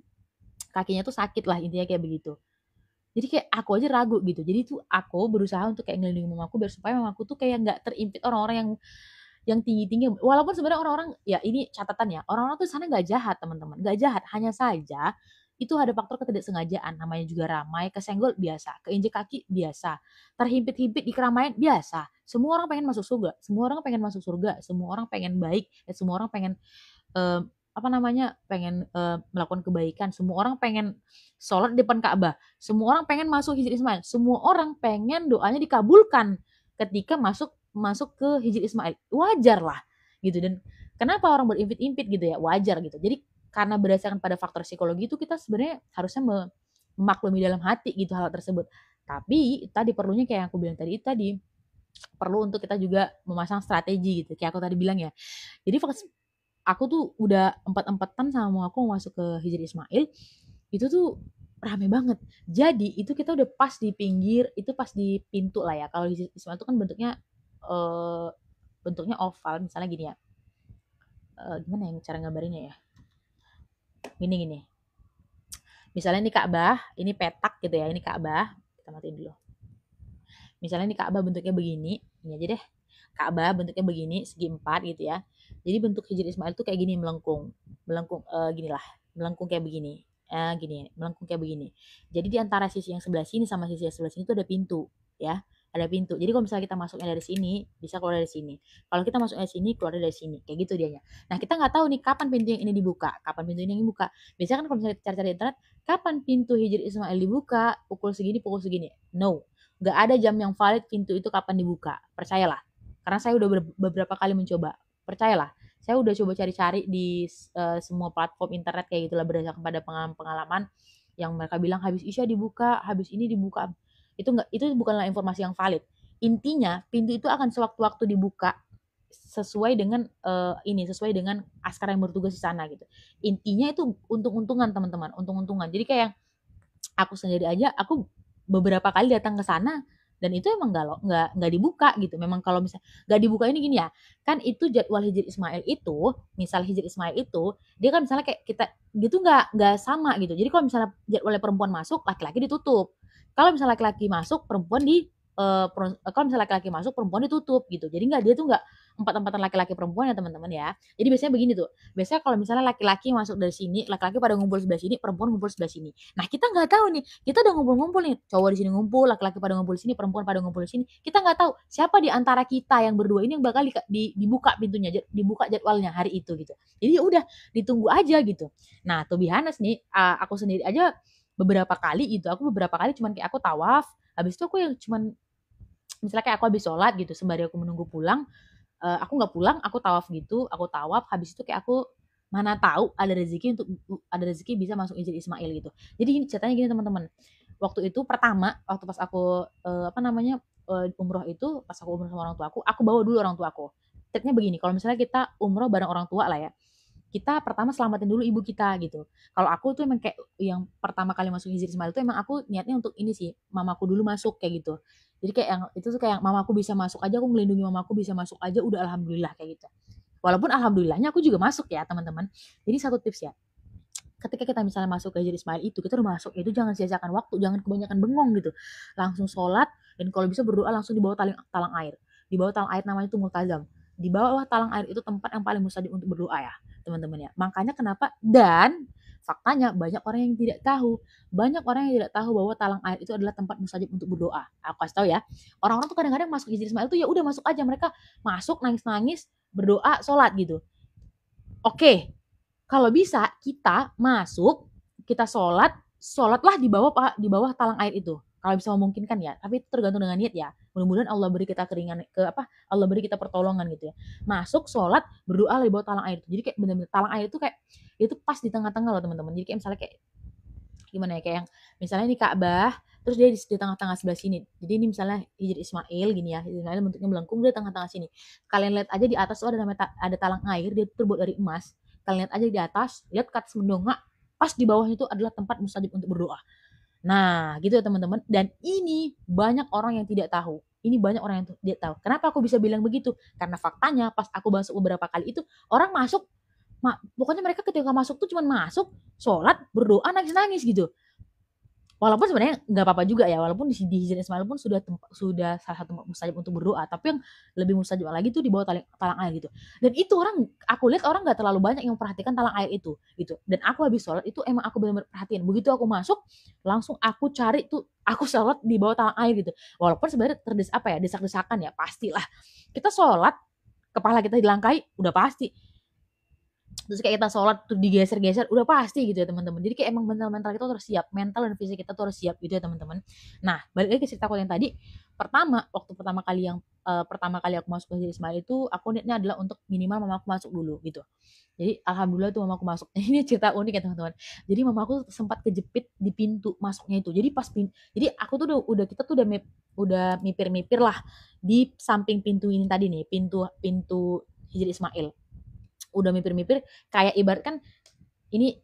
kakinya tuh sakit lah intinya kayak begitu jadi kayak aku aja ragu gitu jadi tuh aku berusaha untuk kayak ngelindungi mamaku biar supaya mamaku tuh kayak nggak terimpit orang-orang yang tinggi-tinggi walaupun sebenarnya orang-orang ya ini catatan ya orang-orang tuh sana nggak jahat teman-teman nggak jahat hanya saja itu ada faktor ketidaksengajaan namanya juga ramai kesenggol biasa keinjek kaki biasa terhimpit-himpit di keramaian biasa semua orang pengen masuk surga semua orang pengen masuk surga semua orang pengen baik dan semua orang pengen eh, apa namanya pengen melakukan kebaikan semua orang pengen sholat di depan Ka'bah semua orang pengen masuk Hijri Ismail semua orang pengen doanya dikabulkan ketika masuk masuk ke Hijri Ismail wajar lah gitu dan kenapa orang berimpit-impit gitu ya wajar gitu jadi karena berdasarkan pada faktor psikologi itu kita sebenarnya harusnya memaklumi dalam hati gitu hal tersebut tapi tadi perlunya kayak yang aku bilang tadi perlu untuk kita juga memasang strategi gitu kayak aku tadi bilang ya jadi aku tuh udah empat-empatan sama aku mau masuk ke Hijri Ismail itu tuh rame banget jadi itu kita udah pas di pinggir itu pas di pintu lah ya kalau Hijri Ismail itu kan eh, bentuknya oval misalnya gini ya gimana ya cara gambarinnya ya gini gini misalnya ini Ka'bah ini petak gitu ya ini Ka'bah kita matiin dulu misalnya ini Ka'bah bentuknya begini ini aja deh Ka'bah bentuknya begini segi 4 gitu ya jadi bentuk Hijri Ismail tuh kayak gini melengkung gini lah melengkung kayak begini gini, melengkung kayak begini. Jadi di antara sisi yang sebelah sini sama sisi yang sebelah sini itu ada pintu, ya. Ada pintu. Jadi kalau misalnya kita masuknya dari sini, bisa keluar dari sini. Kalau kita masuknya dari sini, keluar dari sini. Kayak gitu dianya. Nah, kita nggak tahu nih kapan pintu yang ini dibuka, kapan pintu ini yang dibuka. Biasanya kan kalau misalnya kita cari-cari internet, kapan pintu Hijri Ismail dibuka, pukul segini, pukul segini. No, nggak ada jam yang valid pintu itu kapan dibuka. Percayalah. Karena saya udah beberapa kali mencoba. Percayalah. Saya udah coba cari-cari di semua platform internet kayak gitulah berdasarkan pada pengalaman-pengalaman yang mereka bilang habis Isya dibuka, habis ini dibuka. Itu bukanlah informasi yang valid. Intinya pintu itu akan sewaktu-waktu dibuka sesuai dengan sesuai dengan askar yang bertugas di sana gitu. Intinya itu untung-untungan teman-teman, untung-untungan. Jadi kayak aku sendiri aja, aku beberapa kali datang ke sana dan itu emang nggak dibuka gitu. Memang kalau misalnya nggak dibuka ini gini ya, kan itu jadwal Hijri Ismail itu, misal Hijri Ismail itu, dia kan misalnya kayak kita gitu nggak sama gitu. Jadi kalau misalnya jadwalnya perempuan masuk, laki-laki ditutup. Kalau misalnya laki-laki masuk, perempuan kalau misalnya laki-laki masuk, perempuan ditutup gitu. Jadi dia tuh nggak empat-empatan laki-laki perempuan ya teman-teman ya. Jadi biasanya begini tuh. Biasanya kalau misalnya laki-laki masuk dari sini, laki-laki pada ngumpul sebelah sini, perempuan ngumpul sebelah sini. Nah, kita nggak tahu nih. Kita udah ngumpul-ngumpul nih. Cowok di sini ngumpul, laki-laki pada ngumpul di sini, perempuan pada ngumpul di sini. Kita nggak tahu siapa di antara kita yang berdua ini yang bakal dibuka pintunya, dibuka jadwalnya hari itu gitu. Jadi ya udah ditunggu aja gitu. Nah, to be honest nih, aku sendiri aja beberapa kali gitu. Aku beberapa kali cuman kayak aku tawaf, habis itu aku yang cuman misalnya kayak aku habis sholat gitu sembari aku menunggu pulang, aku nggak pulang, aku tawaf gitu, aku tawaf, habis itu kayak aku mana tahu ada rezeki bisa masuk Hijri Ismail gitu. Jadi ceritanya gini teman-teman. Waktu itu pertama, waktu pas aku umroh itu, pas aku umroh sama orang tua aku bawa dulu orang tua aku. Triknya begini, kalau misalnya kita umroh bareng orang tua lah ya, kita pertama selamatin dulu ibu kita gitu. Kalau aku tuh emang kayak yang pertama kali masuk Hijri Ismail itu emang aku niatnya untuk ini sih, mamaku dulu masuk kayak gitu. Jadi kayak yang itu tuh kayak mamaku bisa masuk aja, aku ngelindungi mamaku bisa masuk aja udah alhamdulillah kayak gitu. Walaupun alhamdulillahnya aku juga masuk ya teman-teman. Jadi satu tips ya, ketika kita misalnya masuk ke Hijri Ismail itu, kita udah masuk, itu jangan sia-siakan waktu, jangan kebanyakan bengong gitu. Langsung sholat, dan kalau bisa berdoa langsung di bawah talang air. Di bawah talang air namanya itu multazam. Di bawah talang air itu tempat yang paling mustajab untuk berdoa ya, teman-teman ya. Makanya kenapa, dan faktanya banyak orang yang tidak tahu. Banyak orang yang tidak tahu bahwa talang air itu adalah tempat mustajab untuk berdoa. Aku kasih tahu ya. Orang-orang tuh kadang-kadang masuk Hijri Ismail tuh ya udah masuk aja, mereka masuk nangis-nangis, berdoa, sholat gitu. Oke, kalau bisa kita masuk, kita sholatlah di bawah talang air itu. Kalau bisa memungkinkan ya, tapi itu tergantung dengan niat ya. Mudah-mudahan Allah beri kita Allah beri kita pertolongan gitu ya. Masuk, sholat, berdoa di bawah talang air itu. Jadi kayak benar-benar talang air itu kayak itu pas di tengah-tengah loh teman-teman. Jadi kayak misalnya kayak gimana ya, kayak yang misalnya ini Ka'bah, terus dia di tengah-tengah sebelah sini. Jadi ini misalnya Hijri Ismail gini ya, Hijri Ismail bentuknya melengkung, dia tengah-tengah sini. Kalian lihat aja di atas tuh ada talang air, dia terbuat dari emas. Kalian lihat aja di atas, lihat ke atas mendongak, pas di bawahnya itu adalah tempat mustajab untuk berdoa. Nah, gitu ya teman-teman. Dan ini banyak orang yang tidak tahu. Ini banyak orang yang tidak tahu. Kenapa aku bisa bilang begitu? Karena faktanya pas aku masuk beberapa kali itu, orang masuk, pokoknya mereka ketika masuk tuh cuma masuk, sholat, berdoa, nangis-nangis gitu. Walaupun sebenarnya nggak apa-apa juga ya, walaupun di Hijri Ismail pun sudah salah satu mustajab untuk berdoa, tapi yang lebih mustajab lagi tuh di bawah talang air gitu. Dan itu aku lihat orang nggak terlalu banyak yang memperhatikan talang air itu gitu. Dan aku habis sholat itu emang aku benar-benar perhatiin. Begitu aku masuk, langsung aku cari tuh, aku sholat di bawah talang air gitu. Walaupun sebenarnya desak-desakan ya, pastilah. Kita sholat, kepala kita dilangkai, udah pasti. Terus kayak kita sholat tuh digeser-geser, udah pasti gitu ya teman-teman. Jadi kayak emang mental kita tuh harus siap, mental dan fisik kita tuh harus siap gitu ya teman-teman. Nah, balik lagi ke cerita aku yang tadi, waktu pertama kali aku masuk ke Hijri Ismail itu, aku niatnya adalah untuk minimal mamaku masuk dulu gitu. Jadi alhamdulillah tuh mamaku masuk. Ini cerita unik ya teman-teman. Jadi mamaku sempat kejepit di pintu masuknya itu. Jadi aku tuh kita tuh udah mipir-mipir lah di samping pintu ini tadi nih, pintu Hijri Ismail. Udah mipir-mipir, kayak ibaratkan gini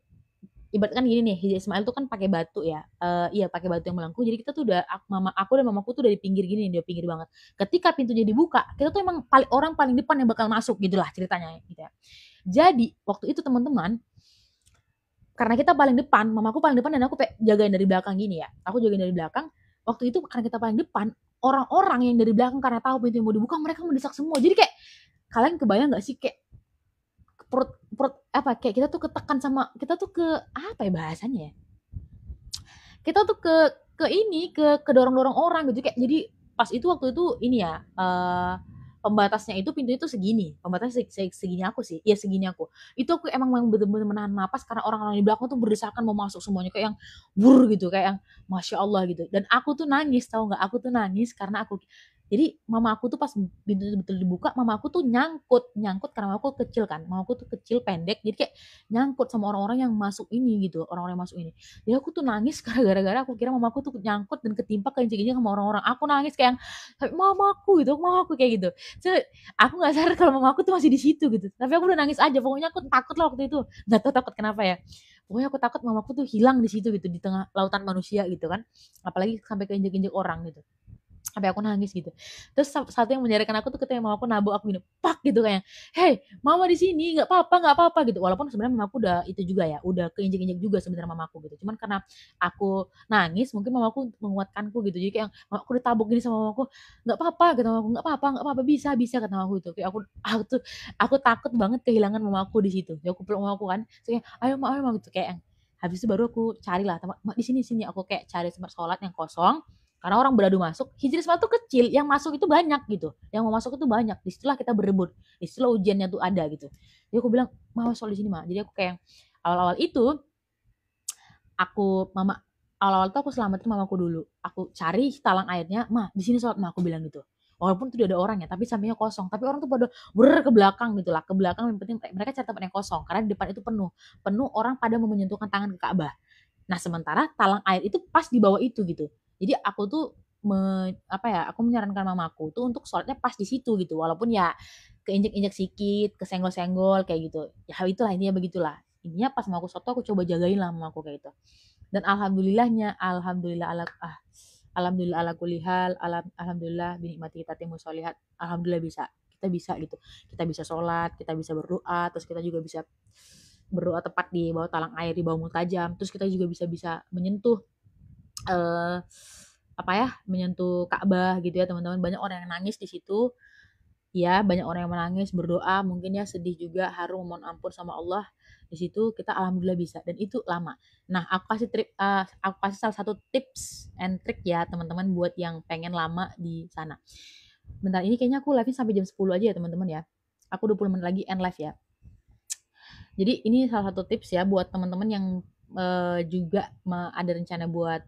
nih, Hijri Ismail tuh kan pakai batu ya, iya pakai batu yang melengkung. Jadi kita tuh aku dan mamaku tuh dari pinggir gini, dia pinggir banget. Ketika pintunya dibuka, kita tuh emang orang paling depan yang bakal masuk gitulah ceritanya gitu ya. Jadi waktu itu teman-teman, karena kita paling depan, mamaku paling depan dan aku jagain dari belakang gini ya. Aku jagain dari belakang. Waktu itu karena kita paling depan, orang-orang yang dari belakang karena tahu pintu yang mau dibuka, mereka mendesak semua. Jadi kayak kalian kebayang nggak sih kayak perut apa kayak kita tuh ketekan sama kita tuh apa ya bahasanya ya, kita tuh ke ini kedorong-dorong orang gitu kayak jadi pas itu waktu itu ini ya pembatasnya itu pintu itu segini pembatasnya segini aku sih ya segini aku itu aku emang bener-bener menahan napas karena orang-orang di belakang tuh berdesakan mau masuk semuanya kayak yang bur gitu kayak yang masya Allah gitu dan aku tuh nangis tahu nggak aku tuh nangis karena aku jadi mama aku tuh pas pintu itu betul dibuka mama aku tuh nyangkut nyangkut karena mama aku kecil kan mama aku tuh kecil pendek jadi kayak nyangkut sama orang-orang yang masuk ini gitu orang-orang yang masuk ini ya aku tuh nangis gara-gara aku kira mamaku tuh nyangkut dan ketimpa keinjek-injek sama orang-orang aku nangis kayak mamaku gitu mamaku kayak gitu so, aku nggak sadar kalau mamaku tuh masih di situ gitu tapi aku udah nangis aja pokoknya aku takut lah waktu itu nggak tahu takut kenapa ya pokoknya aku takut mamaku tuh hilang di situ gitu di tengah lautan manusia gitu kan apalagi sampai keinjek-injek orang gitu sampai aku nangis gitu. Terus satu yang menjadikan aku tuh ketika mamaku nabok aku gini, pak gitu kayak, hei mama di sini nggak apa-apa gitu. Walaupun sebenarnya mamaku udah itu juga ya, udah keinjek-injek juga sebenarnya mamaku gitu. Cuman karena aku nangis, mungkin mamaku menguatkanku gitu. Jadi kayak aku ditabok gini sama mamaku, nggak apa-apa kata mamaku, nggak apa-apa bisa bisa kata mamaku itu. Kayak aku takut banget kehilangan mamaku di situ. Ya aku peluk mamaku kan, terus kayak ayo mak gitu kayak habis itu baru aku carilah mak di sini aku kayak cari tempat sholat yang kosong karena orang beradu masuk, Hijrisma tuh kecil, yang masuk itu banyak gitu. Yang mau masuk itu banyak. Disitulah kita berebut. Disitulah ujiannya tuh ada gitu. Jadi aku bilang, mau soal di sini mah. Jadi aku kayak awal-awal itu mama awal-awal tuh aku selamatin mamaku dulu. Aku cari talang airnya, mah di sini sholat mah aku bilang gitu. Walaupun tuh ada orang ya, tapi sampingnya kosong. Tapi orang tuh pada ke belakang gitu lah. Ke belakang yang penting mereka cari tempat yang kosong. Karena di depan itu penuh. Penuh orang pada mau menyentuhkan tangan ke Ka'bah. Nah sementara talang air itu pas di bawah itu gitu. Jadi aku tuh aku menyarankan mamaku tuh untuk sholatnya pas di situ gitu. Walaupun ya keinjek-injek sedikit, kesenggol-senggol kayak gitu. Ya itulah intinya begitulah. Intinya pas mau aku soto aku coba jagain lah mamaku kayak gitu. Dan alhamdulillah ala kulihal, alhamdulillah binikmati kita timu solihat. Alhamdulillah kita bisa gitu. Kita bisa sholat, kita bisa berdoa, terus kita juga bisa berdoa tepat di bawah talang air di bawah mutajam terus kita juga bisa menyentuh eh menyentuh Ka'bah gitu ya teman-teman banyak orang yang nangis di situ ya banyak orang yang menangis berdoa mungkin ya sedih juga haru mohon ampun sama Allah di situ kita alhamdulillah bisa dan itu lama nah aku kasih salah satu tips and trick ya teman-teman buat yang pengen lama di sana bentar ini kayaknya aku live sampai jam 10 aja ya teman-teman ya aku 20 menit lagi end live ya. Jadi ini salah satu tips ya buat teman-teman yang juga ada rencana buat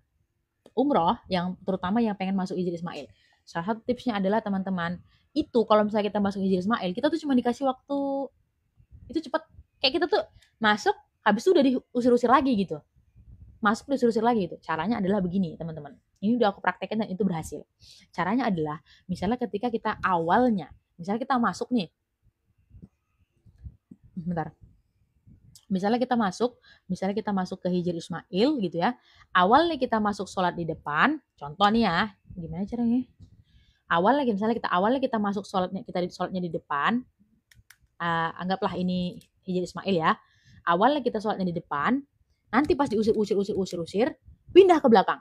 umroh, yang terutama yang pengen masuk Hijri Ismail. Salah satu tipsnya adalah teman-teman, itu kalau misalnya kita masuk Hijri Ismail, kita tuh cuma dikasih waktu itu cepat. Kayak kita tuh masuk, habis itu udah diusir-usir lagi gitu. Masuk diusir-usir lagi gitu. Caranya adalah begini, teman-teman. Ini udah aku praktekkan dan itu berhasil. Caranya adalah, misalnya ketika kita awalnya, misalnya kita masuk nih, bentar, misalnya kita masuk ke Hijr Ismail gitu ya awalnya kita masuk sholat di depan contoh nih ya gimana caranya awalnya kita masuk sholatnya di depan anggaplah ini Hijr Ismail ya awalnya kita sholatnya di depan nanti pas diusir pindah ke belakang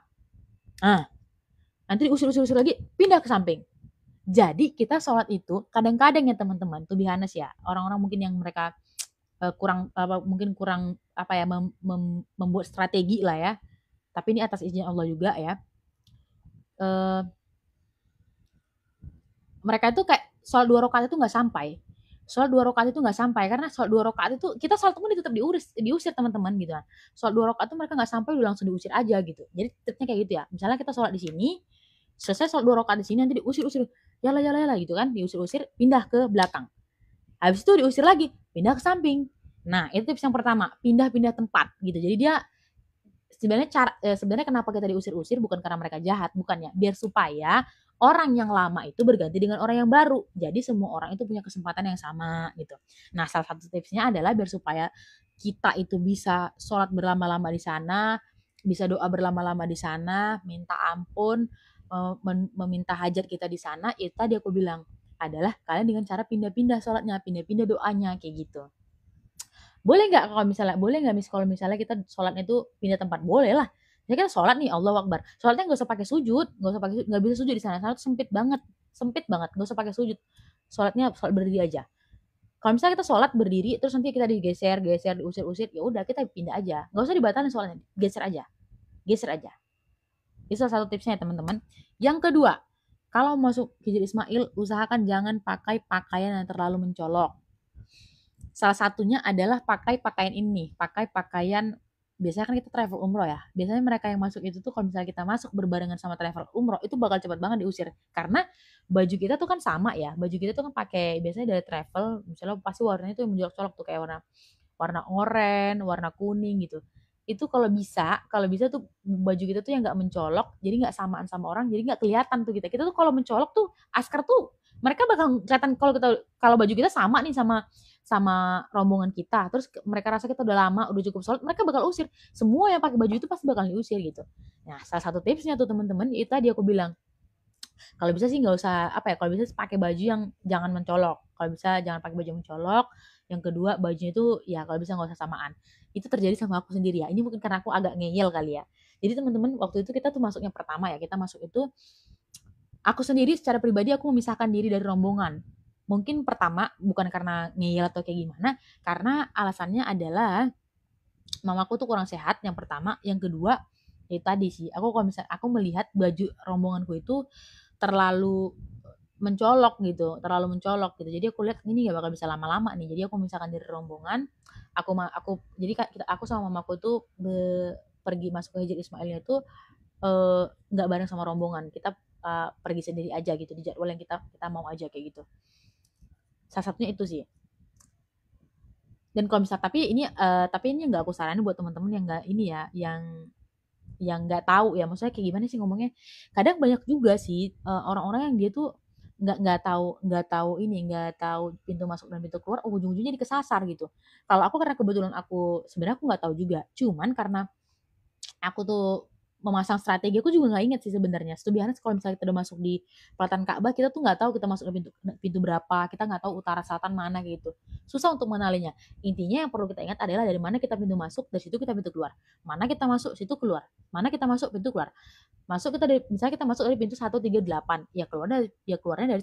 nanti diusir lagi pindah ke samping jadi kita sholat itu kadang-kadang ya teman-teman tuh bihanes ya orang-orang mungkin yang mereka kurang membuat strategi lah ya tapi ini atas izin Allah juga ya mereka itu kayak sholat 2 rakaat itu nggak sampai karena sholat 2 rakaat itu kita sholat pun tetap diusir teman-teman gitu kan sholat 2 rakaat itu mereka nggak sampai udah langsung diusir aja gitu jadi triknya kayak gitu ya misalnya kita sholat di sini selesai sholat 2 rakaat di sini nanti diusir yala gitu kan diusir pindah ke belakang habis itu diusir lagi pindah ke samping nah itu tips yang pertama pindah tempat gitu jadi dia sebenarnya kenapa kita diusir bukan karena mereka jahat bukan ya biar supaya orang yang lama itu berganti dengan orang yang baru jadi semua orang itu punya kesempatan yang sama gitu nah salah satu tipsnya adalah biar supaya kita itu bisa sholat berlama-lama di sana bisa doa berlama-lama di sana minta ampun meminta hajat kita di sana itu tadi aku bilang adalah kalian dengan cara pindah-pindah sholatnya, pindah-pindah doanya kayak gitu. Boleh nggak kalau misalnya kita sholatnya itu pindah tempat? Boleh lah. Ya kan sholat nih Allah Akbar. Sholatnya nggak usah pakai sujud, nggak bisa sujud di sana. Sana tuh sempit banget, nggak usah pakai sujud. Sholat berdiri aja. Kalau misalnya kita sholat berdiri terus nanti kita digeser, diusir-usir, ya udah kita pindah aja. Nggak usah dibatalin sholatnya, geser aja. Geser aja. Itu salah satu tipsnya ya teman-teman. Yang kedua, kalau masuk hijr Ismail, usahakan jangan pakai pakaian yang terlalu mencolok. Salah satunya adalah pakai pakaian ini, pakai pakaian biasanya kan kita travel umroh ya. Biasanya mereka yang masuk itu tuh kalau misalnya kita masuk berbarengan sama travel umroh itu bakal cepat banget diusir karena baju kita tuh kan sama ya. Baju kita tuh kan pakai biasanya dari travel, misalnya pasti warnanya tuh yang mencolok-colok tuh kayak warna warna oranye, warna kuning gitu. Itu kalau bisa tuh baju kita tuh yang nggak mencolok, jadi nggak samaan sama orang, jadi nggak kelihatan tuh kita. Kita tuh kalau mencolok tuh askar tuh mereka bakal kelihatan kalau baju kita sama nih sama sama rombongan kita, terus mereka rasa kita udah lama, udah cukup sholat, mereka bakal usir. Semua yang pakai baju itu pasti bakal diusir gitu. Nah, salah satu tipsnya tuh teman-teman, itu tadi aku bilang, kalau bisa sih nggak usah apa ya, kalau bisa pakai baju yang jangan mencolok. Kalau bisa jangan pakai baju mencolok. Yang kedua bajunya itu ya kalau bisa nggak usah samaan. Itu terjadi sama aku sendiri ya. Ini mungkin karena aku agak ngeyel kali ya. Jadi teman-teman waktu itu kita tuh masuknya pertama ya, kita masuk itu aku sendiri secara pribadi aku memisahkan diri dari rombongan. Mungkin pertama bukan karena ngeyel atau kayak gimana, karena alasannya adalah mamaku tuh kurang sehat yang pertama, yang kedua ya tadi sih aku kalau misalnya aku melihat baju rombonganku itu terlalu mencolok gitu, terlalu mencolok gitu. Jadi aku lihat ini gak bakal bisa lama-lama nih. Jadi aku misalkan dari rombongan, aku jadi aku sama mamaku tuh pergi masuk ke Hijr Ismailnya itu nggak bareng sama rombongan. Kita pergi sendiri aja gitu di jadwal yang kita kita mau aja kayak gitu. Salah satunya itu sih. Dan kalau misal tapi ini nggak aku saranin buat teman-teman yang nggak ini ya, yang nggak tahu ya maksudnya kayak gimana sih ngomongnya, kadang banyak juga sih orang-orang yang dia tuh nggak tahu pintu masuk dan pintu keluar, ujung-ujungnya dikesasar gitu. Kalau aku karena kebetulan aku sebenarnya aku nggak tahu juga, cuman karena aku tuh memasang strategi, aku juga nggak inget sih sebenarnya. Sebenarnya kalau misalnya kita udah masuk di pelataran Ka'bah, kita tuh nggak tahu kita masuk ke pintu pintu berapa, kita nggak tahu utara selatan mana gitu. Susah untuk mengenalinya. Intinya yang perlu kita ingat adalah dari mana kita pintu masuk, dari situ kita pintu keluar. Mana kita masuk, situ keluar. Mana kita masuk, pintu keluar. Masuk kita dari misalnya kita masuk dari pintu 138, ya keluarnya dari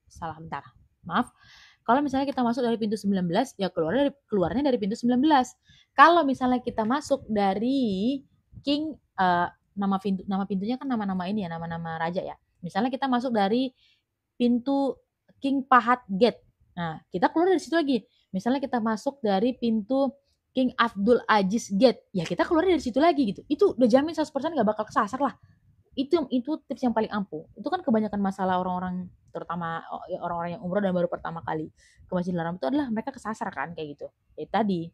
salah bentar. Maaf. Kalau misalnya kita masuk dari pintu 19, ya keluarnya dari pintu 19. Kalau misalnya kita masuk dari King nama pintunya kan nama-nama ini ya, nama-nama raja ya. Misalnya kita masuk dari pintu King Pahat Gate. Nah, kita keluar dari situ lagi. Misalnya kita masuk dari pintu King Abdul Aziz Gate, ya kita keluar dari situ lagi gitu. Itu udah jamin 100% gak bakal kesasar lah. Itu tips yang paling ampuh. Itu kan kebanyakan masalah orang-orang, terutama orang-orang yang umroh dan baru pertama kali ke Masjidil Haram itu adalah mereka kesasar kan kayak gitu. Tadi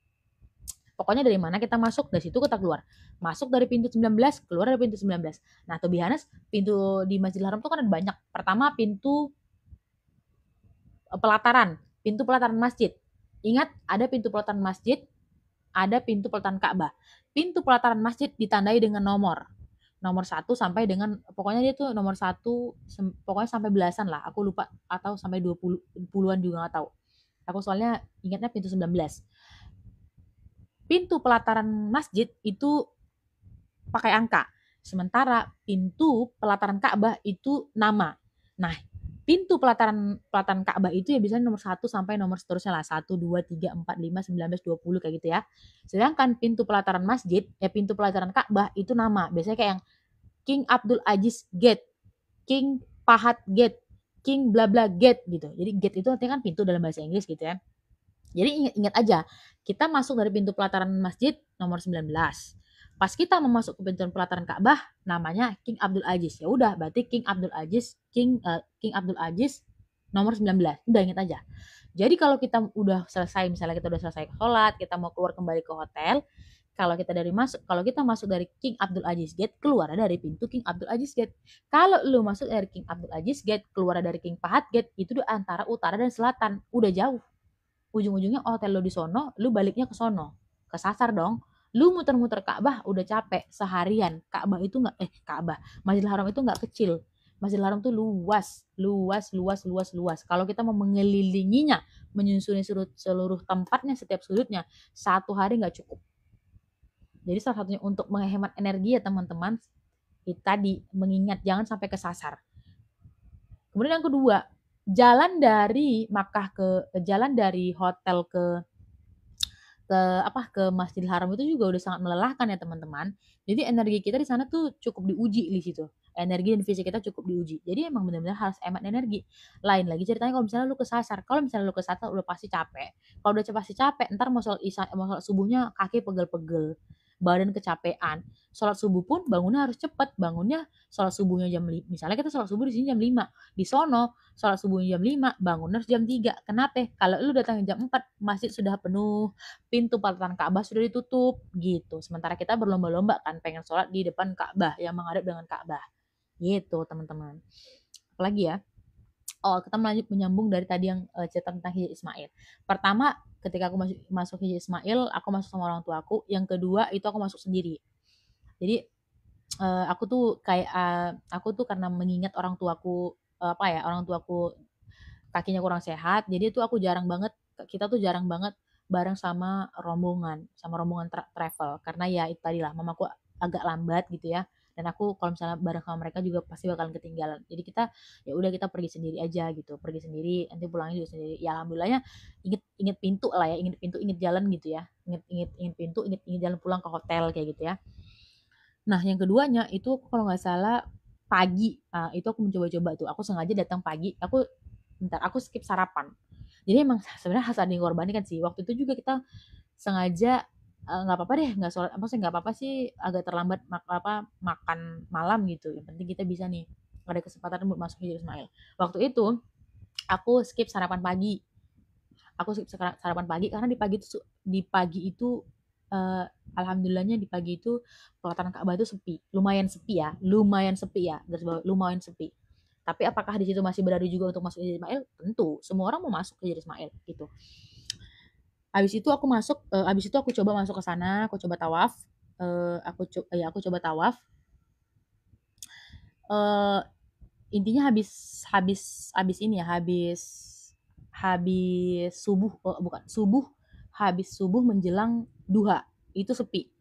pokoknya dari mana kita masuk, dari situ kita keluar. Masuk dari pintu 19, keluar dari pintu 19. Nah, to be honest, pintu di Masjidil Haram itu kan ada banyak. Pertama pintu pintu pelataran masjid. Ingat, ada pintu pelataran masjid, ada pintu pelataran Ka'bah. Pintu pelataran masjid ditandai dengan nomor 1 sampai dengan pokoknya dia tuh nomor 1 pokoknya sampai belasan lah, aku lupa, atau sampai 20-an juga nggak tahu. Aku soalnya ingatnya pintu 19. Pintu pelataran masjid itu pakai angka, sementara pintu pelataran Ka'bah itu nama. Nah, pintu pelataran pelataran Ka'bah itu ya biasanya nomor 1 sampai nomor seterusnya lah, 1 2 3 4 5 19 20 kayak gitu ya. Sedangkan pintu pelataran masjid ya pintu pelataran Ka'bah itu nama. Biasanya kayak yang King Abdul Aziz Gate, King Pahat Gate, King bla bla gate gitu. Jadi gate itu artinya kan pintu dalam bahasa Inggris gitu ya. Jadi ingat aja, kita masuk dari pintu pelataran masjid nomor 19. Pas kita mau masuk ke pintu pelataran Ka'bah, namanya King Abdul Aziz. Ya udah, berarti King Abdul Aziz, King Abdul Aziz nomor 19. Udah ingat aja. Jadi kalau kita udah selesai, misalnya kita udah selesai sholat, kita mau keluar kembali ke hotel, kalau kita masuk dari King Abdul Aziz Gate, keluar dari pintu King Abdul Aziz Gate. Kalau lu masuk dari King Abdul Aziz Gate, keluar dari King Pahat Gate, itu antara utara dan selatan, udah jauh. Ujung-ujungnya hotel lo di sono, lu baliknya ke sono, kesasar dong. Lu muter-muter Ka'bah udah capek seharian. Masjidil Haram itu nggak kecil. Masjidil Haram tuh luas. Kalau kita mau mengelilinginya, menyusuri seluruh tempatnya, setiap sudutnya, 1 hari nggak cukup. Jadi salah satunya untuk menghemat energi ya teman-teman, itu tadi mengingat jangan sampai kesasar. Kemudian yang kedua, jalan dari Makkah jalan dari hotel ke Masjidil Haram itu juga udah sangat melelahkan ya teman-teman. Jadi energi kita di sana tuh cukup diuji di situ. Energi dan fisik kita cukup diuji. Jadi emang benar-benar harus hemat energi. Lain lagi ceritanya kalau misalnya lu kesasar. Kalau misalnya lu kesasar udah pasti capek. Kalau udah pasti capek, ntar mau sholat isya, mau sholat subuhnya kaki pegel-pegel, badan kecapean. Sholat subuh pun bangunnya harus cepet. Bangunnya sholat subuhnya jam 5. Misalnya kita sholat subuh di sini jam 5. Di sono sholat subuhnya jam 5, bangun harus jam 3. Kenapa? Kalau lu datang jam 4, masjid sudah penuh, pintu pelataran Ka'bah sudah ditutup gitu. Sementara kita berlomba-lomba kan pengen sholat di depan Ka'bah yang menghadap dengan Ka'bah. Gitu teman-teman. Apalagi ya? Oh, kita menyambung dari tadi yang cerita tentang Hijri Ismail. Pertama, ketika aku masuk Hijri Ismail, aku masuk sama orang tua aku. Yang kedua, itu aku masuk sendiri. Jadi aku tuh kayak aku tuh karena mengingat orang tuaku orang tuaku kakinya kurang sehat, jadi tuh aku jarang banget kita tuh jarang banget bareng sama rombongan travel karena ya itu tadi lah mamaku agak lambat gitu ya, dan aku kalau misalnya bareng sama mereka juga pasti bakalan ketinggalan. Jadi kita ya udah kita pergi sendiri aja gitu, pergi sendiri nanti pulangnya juga sendiri. Ya alhamdulillahnya inget inget pintu lah ya, inget pintu inget jalan gitu ya, inget pintu inget jalan pulang ke hotel kayak gitu ya. Nah, yang keduanya itu kalau nggak salah pagi, itu aku mencoba-coba tuh. Aku sengaja datang pagi. Aku skip sarapan. Jadi emang sebenarnya harus ada yang korbankan sih. Waktu itu juga kita sengaja nggak apa-apa deh, nggak sholat, apa sih nggak apa-apa sih agak terlambat makan malam gitu. Yang penting kita bisa nih ada kesempatan buat masuk Hijri Ismail. Waktu itu aku skip sarapan pagi. Aku skip sarapan pagi karena di pagi itu uh, alhamdulillahnya di pagi itu pelataran Ka'bah itu sepi, lumayan sepi ya, garis bawah lumayan sepi. Tapi apakah di situ masih berada juga untuk masuk Hijri Ismail? Tentu, semua orang mau masuk ke Hijri Ismail gitu. Habis itu aku coba masuk ke sana, aku coba tawaf, aku coba tawaf. Eh, Intinya habis habis habis ini ya, habis subuh, bukan subuh, habis subuh menjelang duha itu sepi.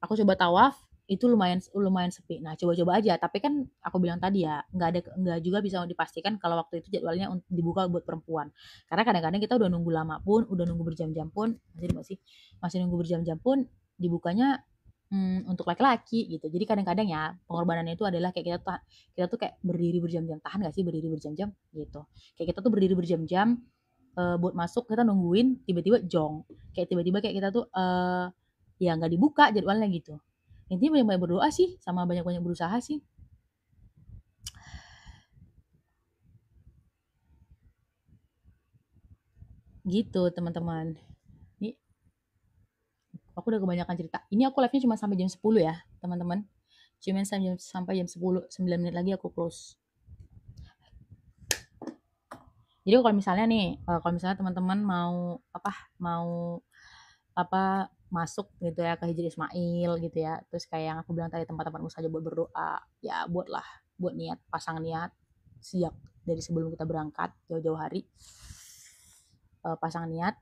Aku coba tawaf itu lumayan lumayan sepi. Nah, coba-coba aja. Tapi kan aku bilang tadi ya, nggak juga bisa dipastikan kalau waktu itu jadwalnya dibuka buat perempuan. Karena kadang-kadang kita udah nunggu lama pun, udah nunggu berjam-jam pun, masih nunggu berjam-jam pun dibukanya untuk laki-laki gitu. Jadi kadang-kadang ya pengorbanannya itu adalah kayak kita tuh kayak berdiri berjam-jam, tahan gak sih berdiri berjam-jam gitu. Kayak kita tuh berdiri berjam-jam buat masuk, kita nungguin tiba-tiba jong. Kayak tiba-tiba kayak kita tuh ya nggak dibuka jadwalnya gitu. Intinya banyak-banyak berdoa sih sama banyak-banyak berusaha sih. Gitu teman-teman. Ini aku udah kebanyakan cerita. Ini aku live-nya cuma sampai jam 10 ya, teman-teman. Cuma sampai jam 10, 9 menit lagi aku close. Jadi kalau misalnya teman-teman mau masuk gitu ya ke Hijri Ismail gitu ya. Terus kayak yang aku bilang tadi tempat-tempat saja buat berdoa, ya buat niat, pasang niat sejak dari sebelum kita berangkat jauh-jauh hari. Pasang niat.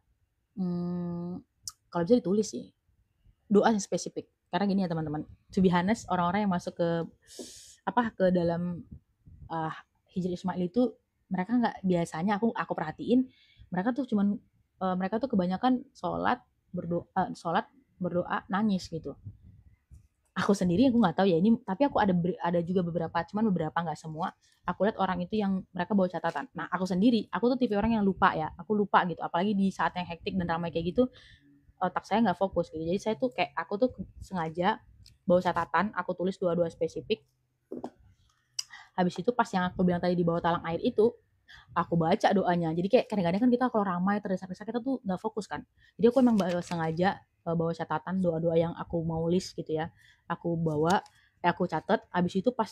Kalau bisa ditulis sih doa yang spesifik. Karena gini ya teman-teman, to be honest, orang-orang yang masuk ke dalam uh, Hijri Ismail itu mereka nggak, biasanya aku perhatiin mereka tuh mereka tuh kebanyakan sholat berdoa nangis gitu. Aku sendiri aku nggak tahu ya ini, tapi aku ada juga beberapa, cuman beberapa nggak semua. Aku lihat orang itu yang mereka bawa catatan. Nah aku sendiri, aku tuh tipe orang yang lupa ya, aku lupa gitu, apalagi di saat yang hektik dan ramai kayak gitu, otak saya nggak fokus gitu. Jadi saya tuh kayak aku tuh sengaja bawa catatan, aku tulis dua-dua spesifik. Habis itu pas yang aku bilang tadi di bawah talang air itu, aku baca doanya. Jadi kayak kadang-kadang kan kita kalau ramai terdesak-desak kita tuh nggak fokus kan. Jadi aku emang sengaja bawa catatan doa-doa yang aku mau list gitu ya. Aku bawa, aku catat. Habis itu pas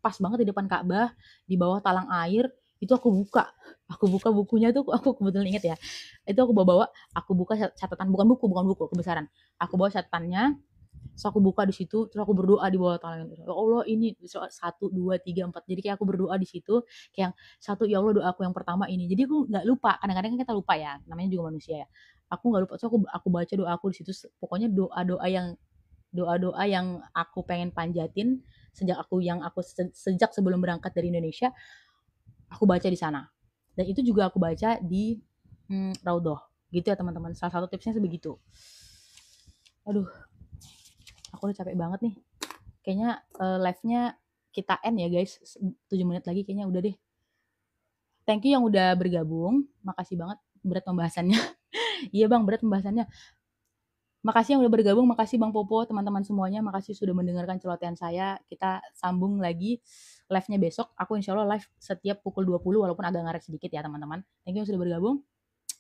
pas banget di depan Ka'bah, di bawah talang air, itu aku buka bukunya tuh, aku kebetulan inget ya, itu aku buka catatan, bukan buku kebesaran, aku bawa catatannya. Terus aku buka di situ, terus aku berdoa di bawah tangan. Ya Allah ini 1, 2, 3, 4. Jadi kayak aku berdoa di situ, kayak satu, ya Allah doaku yang pertama ini. Jadi aku nggak lupa. Kadang-kadang kan kita lupa ya, namanya juga manusia ya. Aku nggak lupa. So aku baca doaku di situ. Pokoknya doa-doa yang aku pengen panjatin sejak sebelum berangkat dari Indonesia. aku baca di sana. Dan itu juga aku baca di Raudhoh. Gitu ya teman-teman. Salah satu tipsnya sebegitu. Aduh, aku udah capek banget nih. Kayaknya live-nya kita end ya guys. 7 menit lagi kayaknya udah deh. Thank you yang udah bergabung. Makasih banget, berat pembahasannya. Iya bang, berat pembahasannya. Makasih yang udah bergabung, makasih Bang Popo, teman-teman semuanya, makasih sudah mendengarkan celotehan saya. Kita sambung lagi live-nya besok. Aku insya Allah live setiap pukul 20, walaupun agak ngaret sedikit ya teman-teman. Thank you yang sudah bergabung.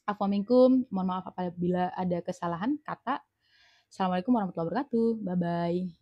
Assalamualaikum, mohon maaf apabila ada kesalahan kata. Assalamualaikum warahmatullahi wabarakatuh. Bye-bye.